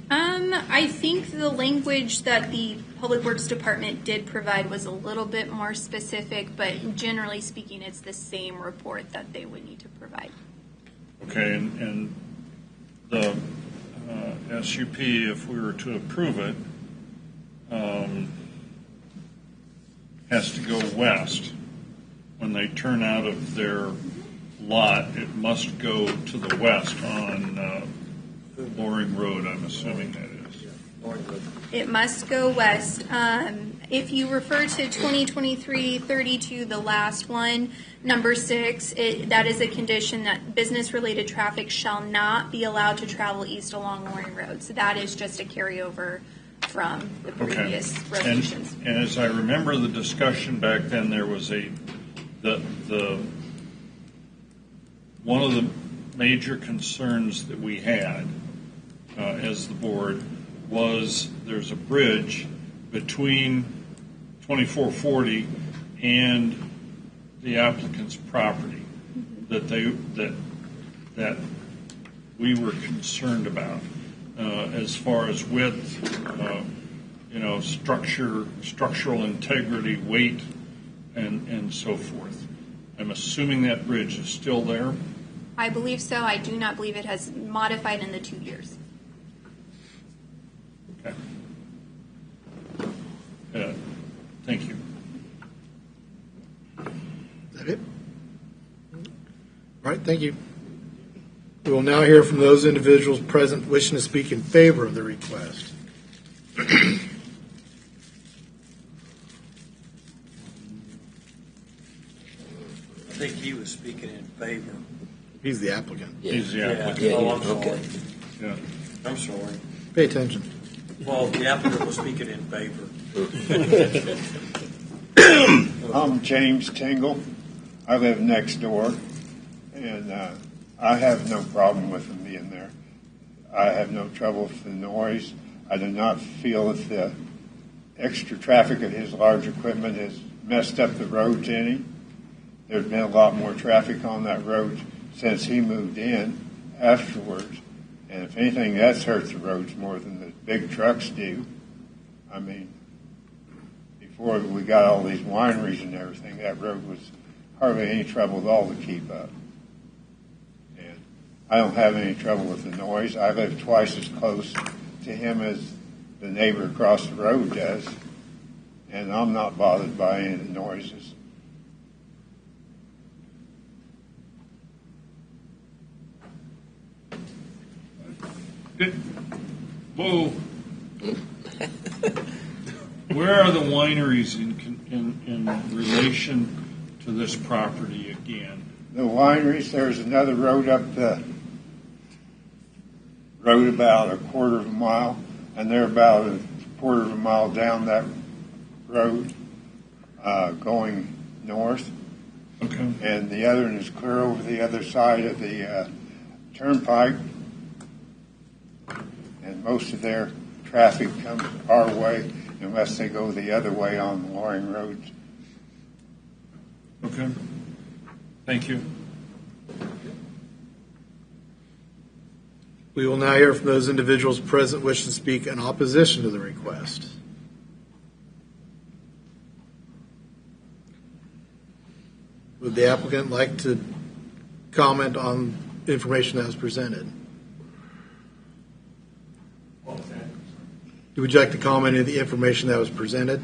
E: I think the language that the Public Works Department did provide was a little bit more specific, but generally speaking, it's the same report that they would need to provide.
K: Okay, and the SUP, if we were to approve it, has to go west. When they turn out of their lot, it must go to the west on Loring Road, I'm assuming that is.
E: It must go west. If you refer to 2023-32, the last one, number 6, that is a condition that business-related traffic shall not be allowed to travel east along Loring Road. So that is just a carryover from the previous resolutions.
K: And as I remember the discussion back then, there was one of the major concerns that we had as the board was there's a bridge between 2440 and the applicant's property that we were concerned about as far as width, structural integrity, weight, and so forth. I'm assuming that bridge is still there.
E: I believe so. I do not believe it has modified in the 2 years.
K: Okay. Thank you.
A: Is that it? All right, thank you. We will now hear from those individuals present wishing to speak in favor of the request.
J: I think he was speaking in favor.
A: He's the applicant.
K: He's the
J: Yeah.
K: applicant.
J: Oh, I'm sorry.
N: Okay.
K: Yeah.
J: I'm sorry.
A: Pay attention.
J: Well, the applicant was speaking in favor.
B: I'm James Tingle. I live next door, and I have no problem with them being there. I have no trouble with the noise. I do not feel that the extra traffic of his large equipment has messed up the roads any. There's been a lot more traffic on that road since he moved in afterwards. And if anything, that's hurt the roads more than the big trucks do. I mean, before we got all these wineries and everything, that road was hardly any trouble at all to keep up. And I don't have any trouble with the noise. I live twice as close to him as the neighbor across the road does, and I'm not bothered by any of the noises.
K: Whoa. Where are the wineries in relation to this property again?
B: The wineries, there's another road up the road about a quarter of a mile, and they're about a quarter of a mile down that road going north.
K: Okay.
B: And the other one is clear over the other side of the turnpike. And most of their traffic comes our way unless they go the other way on the Loring roads.
K: Okay. Thank you.
A: We will now hear from those individuals present wishing to speak in opposition to the request. Would the applicant like to comment on the information that was presented?
P: What was that?
A: Would you like to comment on the information that was presented?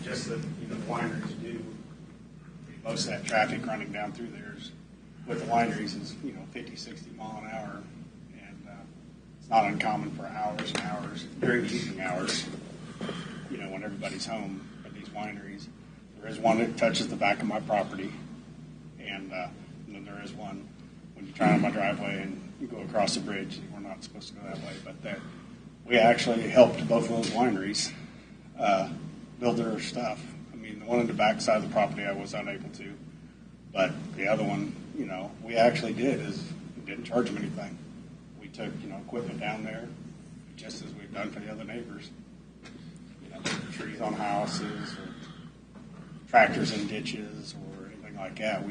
P: Just that, the wineries do, most of that traffic running down through there is, with the wineries is, 50, 60 mile an hour. And it's not uncommon for hours and hours during the evening hours, when everybody's home at these wineries. There is one that touches the back of my property. And then there is one when you turn on my driveway and you go across the bridge. We're not supposed to go that way, but we actually helped both of those wineries build their stuff. I mean, the one on the back side of the property I was unable to, but the other one, we actually didn't charge them anything. We took, equipment down there, just as we've done for the other neighbors. Trees on houses, or tractors in ditches, or anything like that.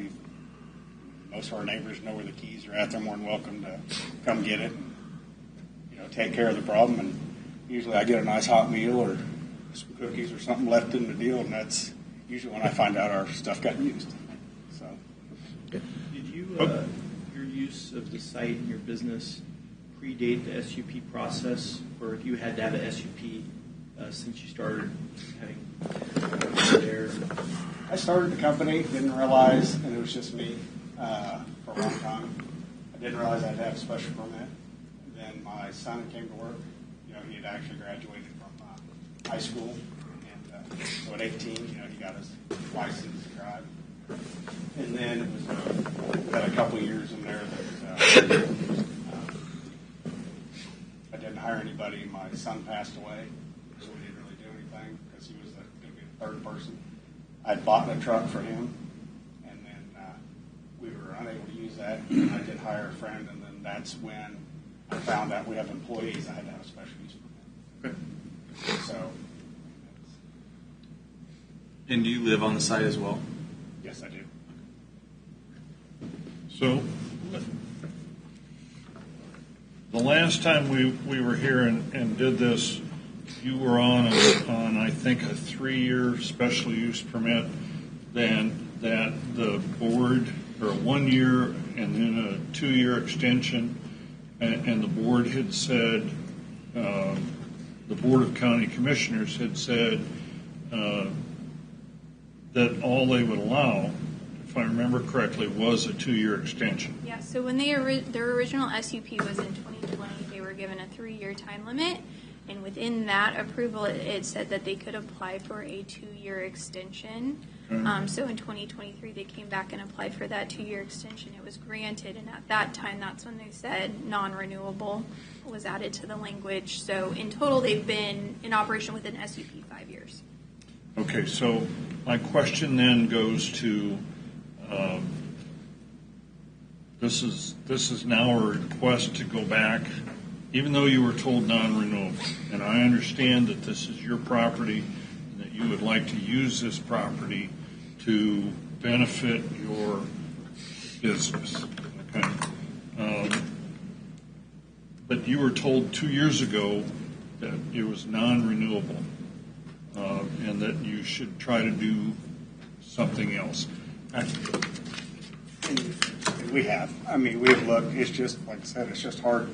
P: Most of our neighbors know where the keys are at. They're more than welcome to come get it and, take care of the problem. And usually I get a nice hot meal or some cookies or something left in the deal, and that's usually when I find out our stuff got used. So,
I: Did you, your use of the site and your business predate the SUP process, or if you had to have a SUP since you started having there?
P: I started the company, didn't realize, and it was just me for a long time. I didn't realize I had to have a special permit. And then my son came to work. He had actually graduated from high school, and so at 18, he got his license to drive. And then it was we had a couple years in there that I didn't hire anybody. My son passed away, so we didn't really do anything because he was going to be the third person. I'd bought a truck for him, and then we were unable to use that. And I did hire a friend, and then that's when I found out we have employees. I had to have a special use permit. So,
L: And do you live on the site as well?
P: yes, I do.
K: So, the last time we were here and did this, you were on I think a 3-year special use permit, then that the board, or a 1 year and then a 2-year extension, and the board had said, the Board of County Commissioners had said that all they would allow, if I remember correctly, was a 2-year extension.
E: Yeah, so when their original SUP was in 2020, they were given a 3-year time limit. And within that approval, it said that they could apply for a 2-year extension. So in 2023, they came back and applied for that 2-year extension. It was granted, and at that time, that's when they said non-renewable was added to the language. So in total, they've been in operation with an SUP 5 years.
K: Okay, so my question then goes to, this is now a request to go back, even though you were told non-renewable. And I understand that this is your property and that you would like to use this property to benefit your business. Okay. But you were told 2 years ago that it was non-renewable. And that you should try to do something else.
P: And we have. I mean, we've looked. It's just, like I said, it's just hard.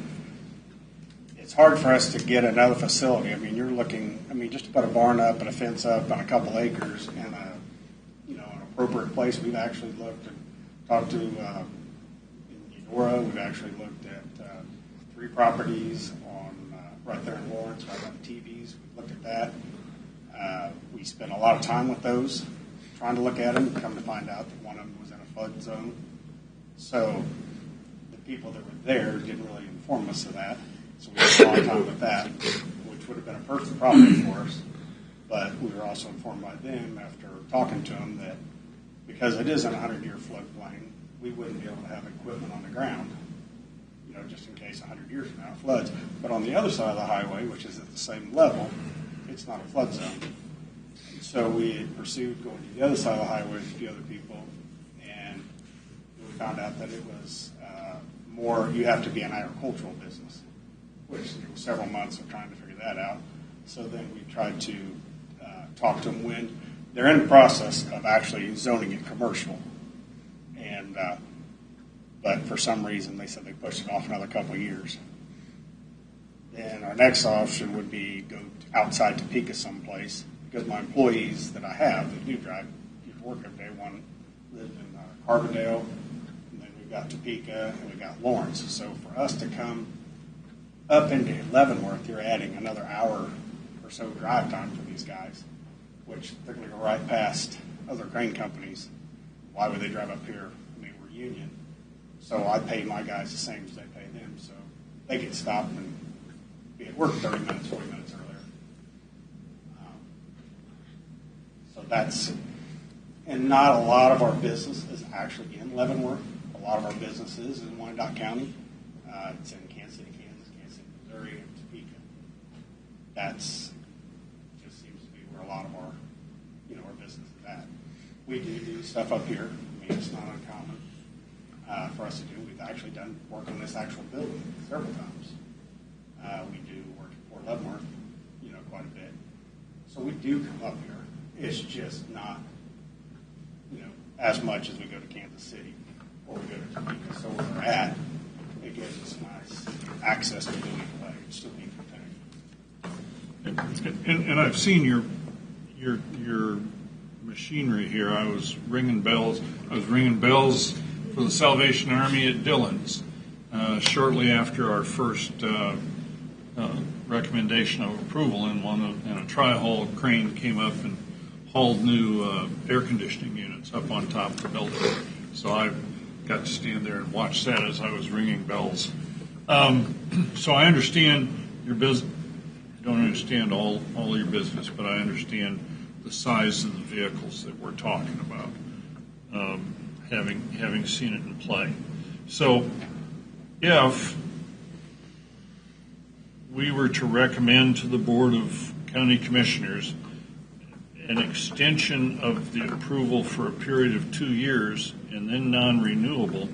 P: It's hard for us to get another facility. I mean, you're looking. I mean, just to put a barn up and a fence up on a couple acres and an appropriate place. We've actually looked and talked to in Eudora. We've actually looked at 3 properties on right there in Lawrence, right on the TVs. We've looked at that. We spent a lot of time with those, trying to look at them. Come to find out that one of them was in a flood zone. So the people that were there didn't really inform us of that. So we spent a lot of time with that, which would have been a perfect problem for us. But we were also informed by them after talking to them that because it is an 100-year floodplain, we wouldn't be able to have equipment on the ground, just in case 100 years from now it floods. But on the other side of the highway, which is at the same level, it's not a flood zone. So we had pursued going to the other side of the highway with a few other people, and we found out that it was more, you have to be an agricultural business, which there were several months of trying to figure that out. So then we tried to talk to them when they're in the process of actually zoning it commercial. And but for some reason, they said they pushed it off another couple of years. Then our next option would be go outside Topeka someplace, because my employees that I have that do drive, get to work every day, one lives in Carbondale, and then we've got Topeka, and we've got Lawrence. So for us to come up into Leavenworth, you're adding another hour or so drive time for these guys, which they're going to go right past other crane companies. Why would they drive up here? I mean, we're union. So I pay my guys the same as they pay them, so they get stopped and be at work 30 minutes, 40 minutes earlier. So that's, and not a lot of our business is actually in Leavenworth. A lot of our business is in Wyandotte County. It's in Kansas City, Kansas City, Missouri, and Topeka. That's just seems to be where a lot of our, our business is at. We do stuff up here. I mean, it's not uncommon for us to do. We've actually done work on this actual building several times. We do work at Fort Leavenworth, quite a bit. So we do come up here. It's just not, as much as we go to Kansas City or we go to Topeka. So where we're at, it gives us nice access to doing play, still being competitive.
K: And I've seen your machinery here. I was ringing bells for the Salvation Army at Dillon's shortly after our first recommendation of approval, and a tri-hull crane came up and hauled new air conditioning units up on top of the building. So I got to stand there and watch that as I was ringing bells. So I understand your business. I don't understand all your business, but I understand the size of the vehicles that we're talking about, having seen it in play. So if we were to recommend to the Board of County Commissioners an extension of the approval for a period of 2 years and then non-renewable,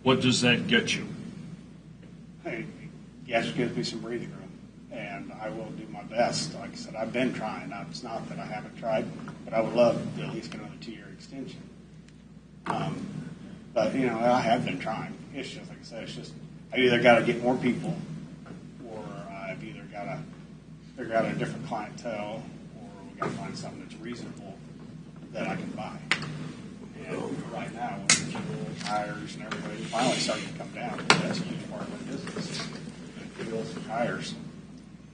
K: what does that get you?
P: Hey, yes, it gives me some breathing room, and I will do my best. Like I said, I've been trying. It's not that I haven't tried, but I would love to at least get another 2-year extension. But, I have been trying. It's just, like I said, I've either got to get more people, or I've either got to figure out a different clientele, or we've got to find something that's reasonable that I can buy. And right now, with the fuel, tires, and everybody finally starting to come down, that's a huge part of our business. Fuels and tires,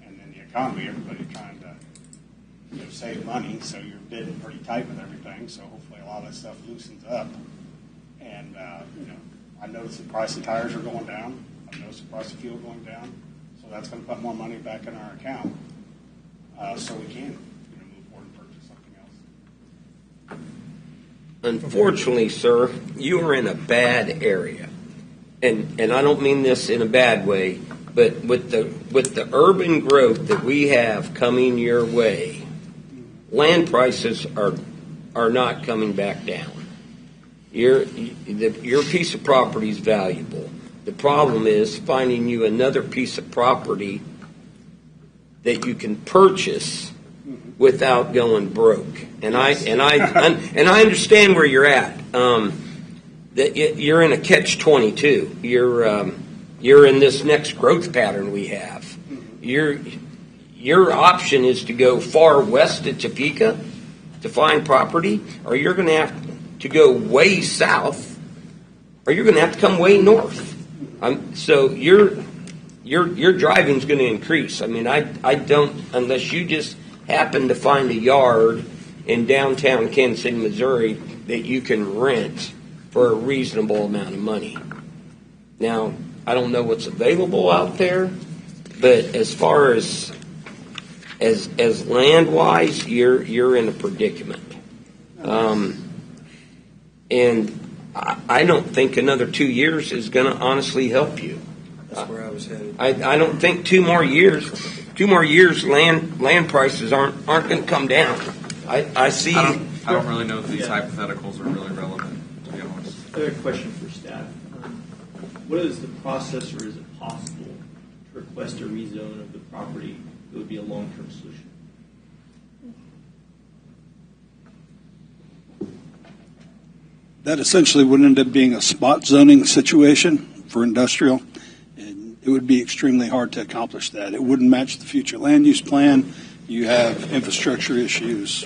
P: and then the economy. Everybody's trying to save money, so you're bidding pretty tight with everything. So hopefully a lot of that stuff loosens up. And I noticed the price of tires are going down. I noticed the price of fuel going down. So that's going to put more money back in our account, so we can move forward and purchase something else.
N: Unfortunately, sir, you are in a bad area, and I don't mean this in a bad way, but with the urban growth that we have coming your way, land prices are not coming back down. Your piece of property is valuable. The problem is finding you another piece of property that you can purchase without going broke. And I understand where you're at. That you're in a catch-22. You're in this next growth pattern we have. Your option is to go far west of Topeka to find property, or you're going to have to go way south, or you're going to have to come way north. So your driving is going to increase. I mean, I don't, unless you just happen to find a yard in downtown Kansas City, Missouri that you can rent for a reasonable amount of money. Now, I don't know what's available out there, but as far as land wise, you're in a predicament. And I don't think another 2 years is going to honestly help you.
J: That's where I was headed.
N: I don't think 2 more years, land prices aren't going to come down. I see.
L: I don't really know if these hypotheticals are really relevant, to be honest.
I: I have a question for staff. What is the process, or is it possible to request a rezone of the property that would be a long-term solution?
O: That essentially would end up being a spot zoning situation for industrial, and it would be extremely hard to accomplish that. It wouldn't match the future land use plan. You have infrastructure issues,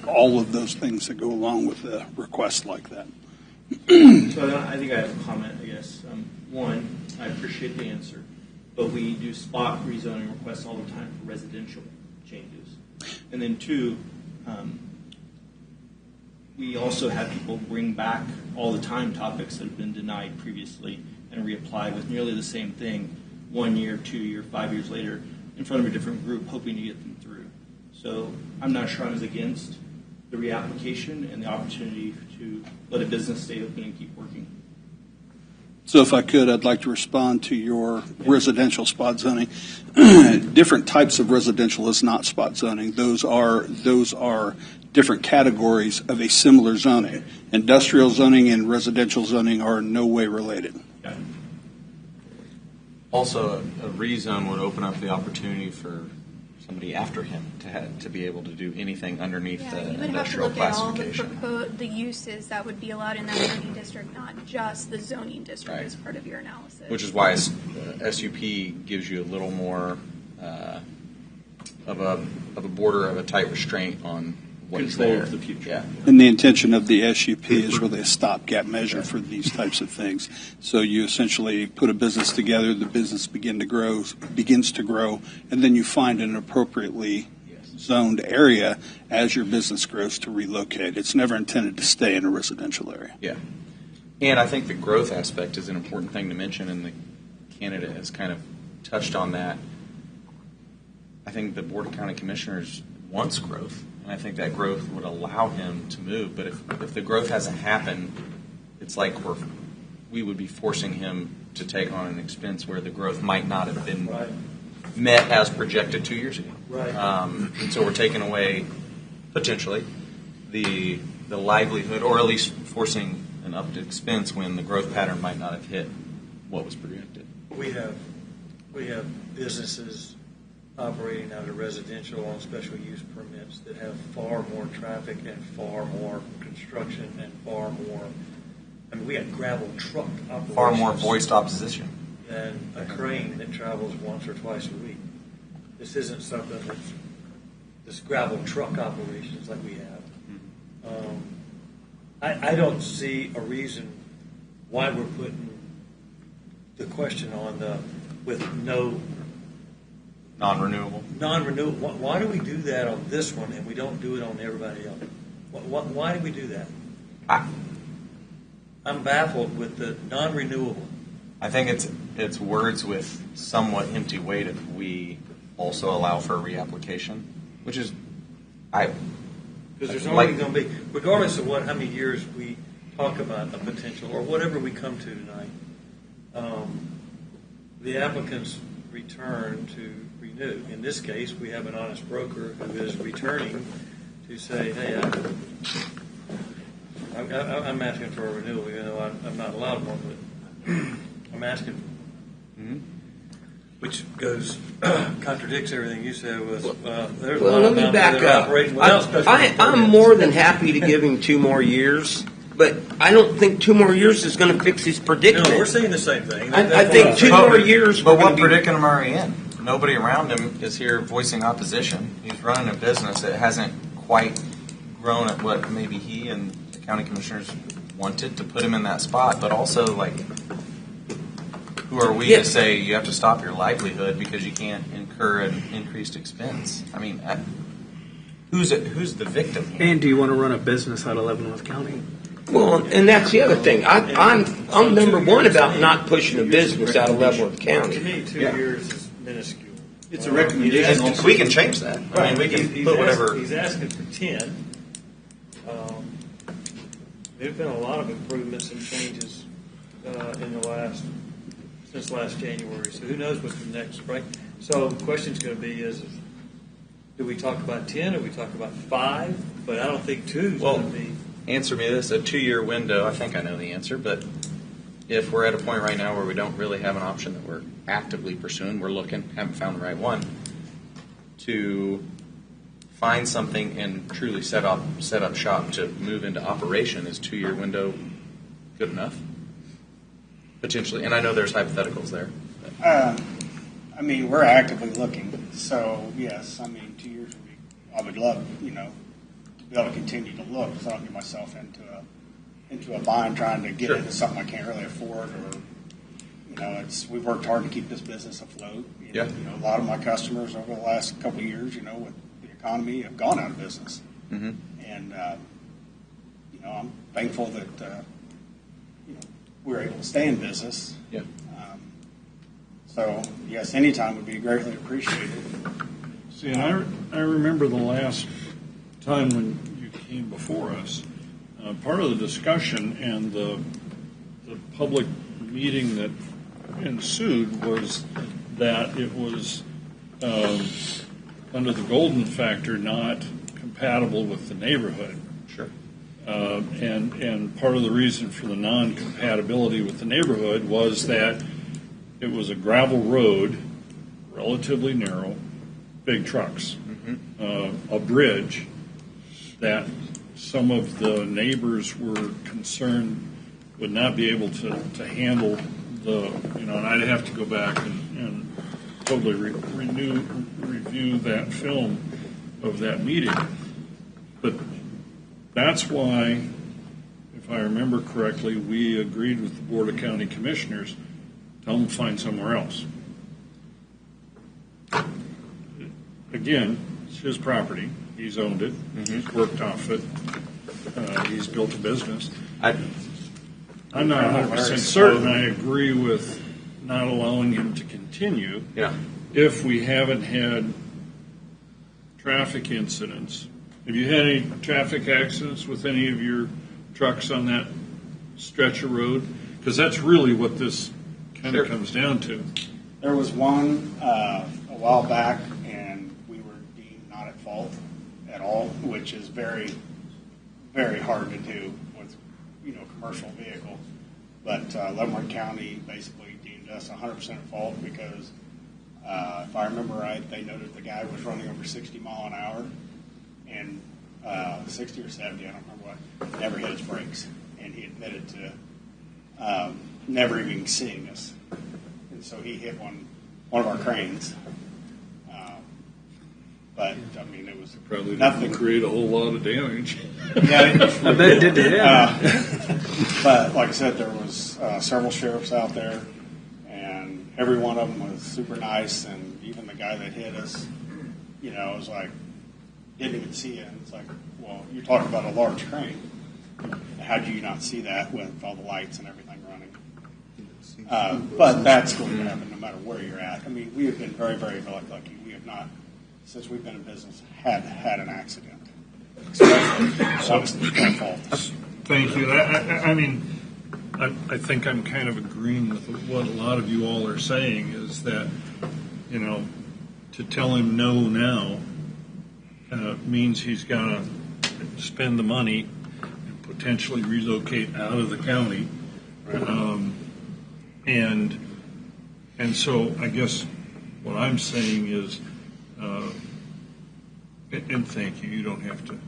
O: all of those things that go along with a request like that.
I: So I think I have a comment, I guess. One, I appreciate the answer, but we do spot rezoning requests all the time for residential changes. And then two, we also have people bring back all the time topics that have been denied previously and reapply with nearly the same thing 1 year, 2 year, 5 years later in front of a different group, hoping to get them through. So I'm not sure I'm as against the reapplication and the opportunity to let a business stay open and keep working.
O: So if I could, I'd like to respond to your residential spot zoning. Different types of residential is not spot zoning. Those are different categories of a similar zoning. Industrial zoning and residential zoning are in no way related.
L: Also, a rezone would open up the opportunity for somebody after him to be able to do anything underneath the
E: you would have to
L: industrial
E: look at all
L: classification.
E: the uses that would be allowed in that zoning district, not just the zoning district as part of your analysis.
L: Which is why SUP gives you a little more of a border of a tight restraint on what's
I: Control
L: there.
I: of the future.
L: Yeah.
O: And the intention of the SUP is really a stopgap measure for these types of things. So you essentially put a business together, the business begins to grow, and then you find an appropriately zoned area as your business grows to relocate. It's never intended to stay in a residential area.
L: Yeah. And I think the growth aspect is an important thing to mention, and the candidate has kind of touched on that. I think the Board of County Commissioners wants growth, and I think that growth would allow him to move. But if the growth hasn't happened, it's like we would be forcing him to take on an expense where the growth might not have been met as projected 2 years ago.
J: Right.
L: And so we're taking away, potentially, the livelihood, or at least forcing an upped expense when the growth pattern might not have hit what was projected.
J: We have businesses operating out of residential on special use permits that have far more traffic and far more construction and far more. I mean, we have gravel truck operations.
L: Far more voiced opposition.
J: And a crane that travels once or twice a week. This isn't something that's this gravel truck operations like we have. I don't see a reason why we're putting the question on with no
L: Non-renewable.
J: Non-renewable. Why do we do that on this one and we don't do it on everybody else? Why do we do that? I'm baffled with the non-renewable.
L: I think it's words with somewhat empty weight if we also allow for reapplication, which is
J: because there's always going to be, regardless of how many years we talk about a potential or whatever we come to tonight, the applicant's return to renew. In this case, we have an honest broker who is returning to say, hey, I'm asking for a renewal, even though I'm not allowed one, but I'm asking.
L: Mm-hmm.
J: Which contradicts everything you said. There's
N: Well, let me back up. I'm more than happy to give him 2 more years, but I don't think 2 more years is going to fix his predicament.
J: No, we're saying the same thing.
N: I think 2 more years.
L: But what predicament are we in? Nobody around him is here voicing opposition. He's running a business that hasn't quite grown at what maybe he and the county commissioners wanted to put him in that spot. But also, who are we to say you have to stop your livelihood because you can't incur an increased expense? I mean, who's the victim here?
G: And do you want to run a business out of Leavenworth County?
N: Well, and that's the other thing. I'm number one about not pushing a business out of Leavenworth County.
J: To me, 2 years is minuscule.
I: It's a recommendation.
L: We can change that. I mean, we can put whatever.
J: He's asking for 10. There's been a lot of improvements and changes since last January. So who knows what's next, right? So the question's going to be do we talk about 10 or we talk about 5? But I don't think 2 is going to be.
L: Answer me this: a 2-year window. I think I know the answer, but if we're at a point right now where we don't really have an option that we're actively pursuing, we're looking, haven't found the right one, to find something and truly set up shop to move into operation, is 2-year window good enough? Potentially, and I know there's hypotheticals there.
P: I mean, we're actively looking, so yes, I mean, 2 years I would love, to be able to continue to look, so I don't get myself into a bind trying to get into something I can't really afford, or we've worked hard to keep this business afloat. A lot of my customers over the last couple of years, with the economy, have gone out of business, and I'm thankful that we're able to stay in business.
L: Yeah.
P: So yes, anytime would be greatly appreciated.
K: See, and I remember the last time when you came before us, part of the discussion and the public meeting that ensued was that it was under the Golden factor not compatible with the neighborhood.
L: Sure.
K: And part of the reason for the non-compatibility with the neighborhood was that it was a gravel road, relatively narrow, big trucks, a bridge that some of the neighbors were concerned would not be able to handle and I'd have to go back and totally review that film of that meeting. But that's why, if I remember correctly, we agreed with the Board of County Commissioners, tell them to find somewhere else. Again, it's his property. He's owned it. He's worked off it. He's built a business. I'm not 100% certain I agree with not allowing him to continue if we haven't had traffic incidents. Have you had any traffic accidents with any of your trucks on that stretch of road? Because that's really what this kind of comes down to.
P: There was one a while back, and we were deemed not at fault at all, which is very, very hard to do with a commercial vehicle. But Leavenworth County basically deemed us 100% at fault because, if I remember right, they noted the guy was running over 60 mile an hour, and 60 or 70, I don't remember what, never hit his brakes, and he admitted to never even seeing us. And so he hit one of our cranes. But I mean, it was
K: probably
P: nothing.
K: Didn't create a whole lot of damage.
P: Yeah,
G: I bet it did to him.
P: But like I said, there was several sheriffs out there, and every one of them was super nice, and even the the guy that hit us, you know, was like, didn't even see it. And it's like, well, you're talking about a large crane. How do you not see that with all the lights and everything running? But that's going to happen no matter where you're at. I mean, we have been very, very lucky. We have not, since we've been in business, had an accident. So it's our fault.
K: Thank you. I mean, I think I'm kind of agreeing with what a lot of you all are saying is that, you know, to tell him no now means he's got to spend the money and potentially relocate out of the county. And so I guess what I'm saying is, and thank you, you don't have to.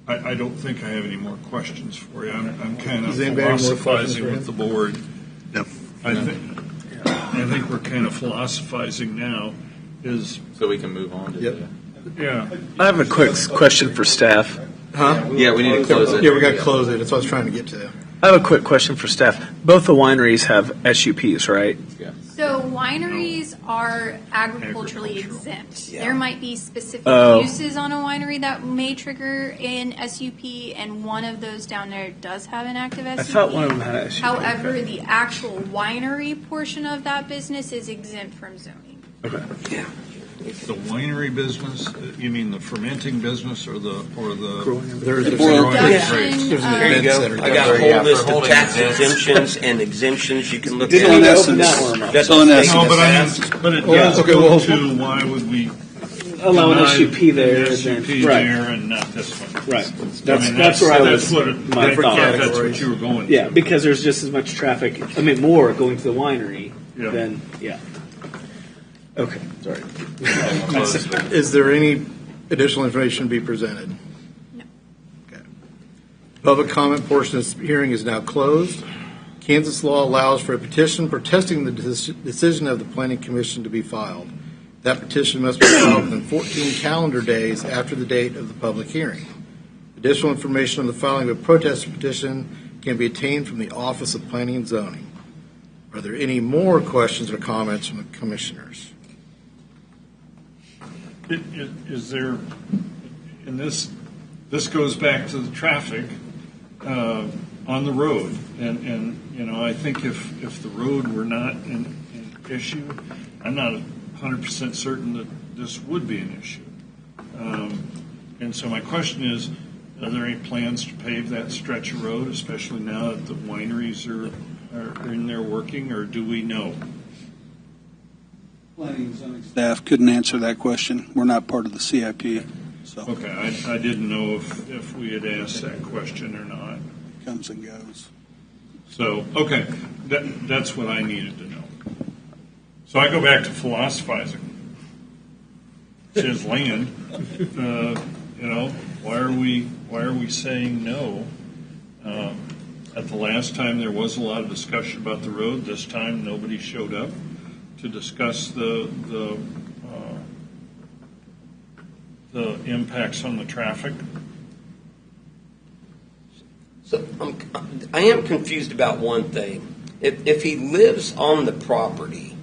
K: I don't think I have any more questions for you. I'm kind of philosophizing with the board.
D: Yep.
K: I think we're kind of philosophizing now.
L: So we can move on to
K: yeah.
G: I have a quick question for staff.
A: Huh?
L: Yeah, we need to close it.
A: Yeah, we got to close it. That's what I was trying to get to.
G: I have a quick question for staff. Both the wineries have SUPs, right?
L: Yeah.
E: So wineries are agriculturally exempt.
N: Yeah.
E: There might be specific uses on a winery that may trigger an SUP, and one of those down there does have an active SUP.
G: I thought one of them had a SUP.
E: However, the actual winery portion of that business is exempt from zoning.
G: Okay.
N: Yeah.
K: The winery business, you mean the fermenting business or the
A: There's a
K: growing
E: Production,
A: There's an
N: There you
A: event
N: go.
A: center.
N: I got a whole list of tax exemptions and exemptions you can look at.
O: So in essence,
N: That's
O: so in
N: the
O: essence,
K: No, but I mean, but it does
A: okay,
K: go
A: well,
K: to why would we
G: Allow an
K: deny
G: SUP there,
K: the
G: then
K: SUP
G: right.
K: there and not this one?
G: Right.
K: I mean,
G: That's where I was.
K: That's what
G: My thought.
K: that's what you were going.
G: Yeah,
K: to.
G: because there's just as much traffic. I mean, more going to the winery
K: Yeah.
G: than Okay, sorry.
A: Is there any additional information to be presented?
E: No.
A: Okay. Public comment portion of this hearing is now closed. Kansas law allows for a petition protesting the decision of the Planning Commission to be filed. That petition must be filed within 14 calendar days after the date of the public hearing. Additional information on the filing of a protest petition can be obtained from the Office of Planning and Zoning. Are there any more questions or comments from the commissioners?
K: Is there, and this goes back to the traffic on the road, and you know, I think if the road were not an issue, I'm not 100% certain that this would be an issue. And so my question is, are there any plans to pave that stretch of road, especially now that the wineries are in there working, or do we know?
O: planning and zoning staff couldn't answer that question. We're not part of the CIP, so
K: Okay, I didn't know if we had asked that question or not.
O: it comes and goes.
K: So, okay, that's what I needed to know. So I go back to philosophizing. It says land. You know, why are we saying no? At the last time, there was a lot of discussion about the road. This time, nobody showed up to discuss the impacts on the traffic.
N: So I am confused about one thing. If he lives on the property,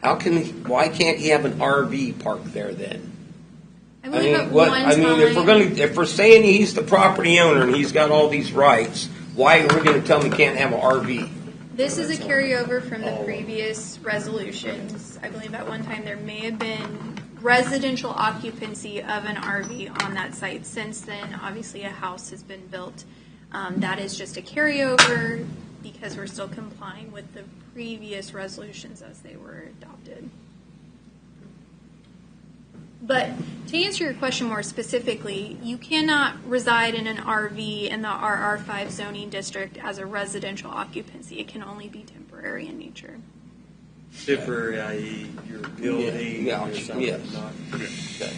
N: why can't he have an RV parked there then? If we're saying he's the property owner and he's got all these rights, why are we going to tell him he can't have an RV?
E: This is a carryover from the previous resolutions. I believe at one time there may have been residential occupancy of an RV on that site. Since then, obviously a house has been built. That is just a carryover because we're still complying with the previous resolutions as they were adopted. But to answer your question more specifically, you cannot reside in an RV in the RR5 zoning district as a residential occupancy. It can only be temporary in nature.
I: Temporary, i.e. you're building or something.
N: Yes.
I: Not.
N: Okay.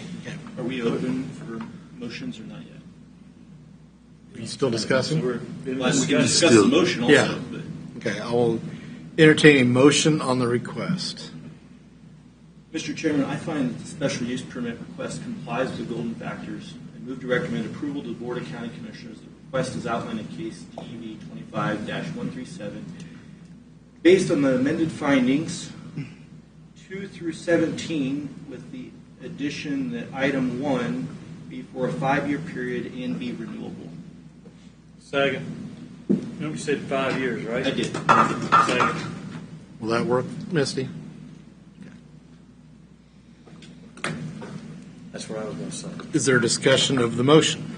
I: Are we open for motions or not yet?
A: Are you still discussing?
I: Well, we can discuss the motion also.
A: Yeah.
I: But
A: Okay, I will entertain a motion on the request.
I: Mr. Chairman, I find that the special use permit request complies with the golden factors and move to recommend approval to the Board of County Commissioners. The request is outlined in case TV 25-137. Based on the amended findings, 2 2 through 17 with the addition that item 1 be for a 5-year period and be renewable.
J: Second. You said 5 years, right?
I: I did.
J: Second.
A: Will that work, Misty?
J: That's what I was going to say.
A: Is there a discussion of the motion?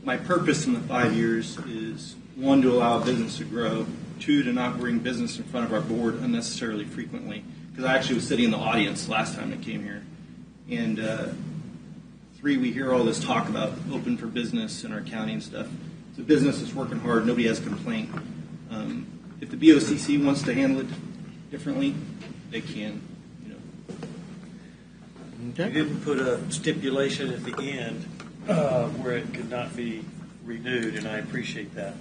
I: My purpose in the 5 years is, 1, to allow business to grow, 2, to not bring business in front of our board unnecessarily frequently, because I actually was sitting in the audience last time I came here. And 3, we hear all this talk about open for business in our county and stuff. It's a business that's working hard. Nobody has a complaint. If the BOCC wants to handle it differently, they can.
J: You didn't put a stipulation at the end where it could not be renewed, and I appreciate that.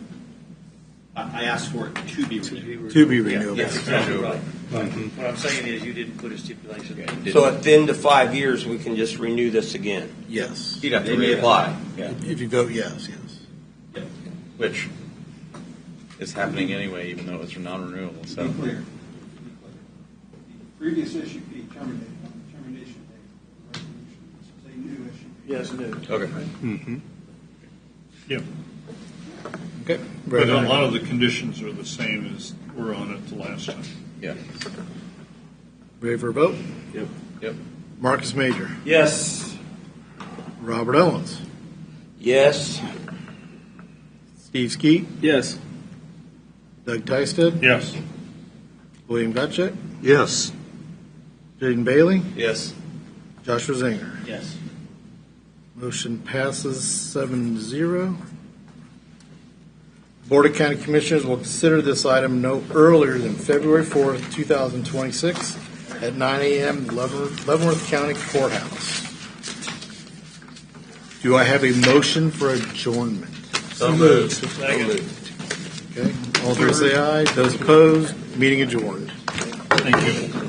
I: I asked for it to be renewed.
A: To be renewed.
J: Yes, exactly right. What I'm saying is you didn't put a stipulation.
N: So at the end of 5 years, we can just renew this again?
A: Yes.
L: You'd have to
I: They may
L: reapply. Yeah.
A: If you vote yes, yes.
L: Which is happening anyway, even though it's non-renewable. So.
O: To be clear, previous SUP terminated on the termination date of the resolution. This is a new SUP.
J: Yes, new.
L: Okay.
A: Mm-hmm.
K: Yep.
A: Okay.
K: But a lot of the conditions are the same as were on it the last time.
L: Yeah.
A: Ready for a vote?
L: Yep. Yep.
A: Marcus Major.
J: Yes.
A: Robert Owens.
N: Yes.
A: Steve Skeet.
G: Yes.
A: Doug Tysted.
K: Yes.
A: William Gutcheck.
D: Yes.
A: Jaden Bailey.
L: Yes.
A: Joshua Zinger.
I: Yes.
A: Motion passes 7-0. Board of County Commissioners will consider this item no earlier than February 4th, 2026 at 9 a.m. Leavenworth County Courthouse. Do I have a motion for adjournment?
L: So moved.
A: Okay. All in favor say aye. Those opposed, meeting adjourned.
K: Thank you.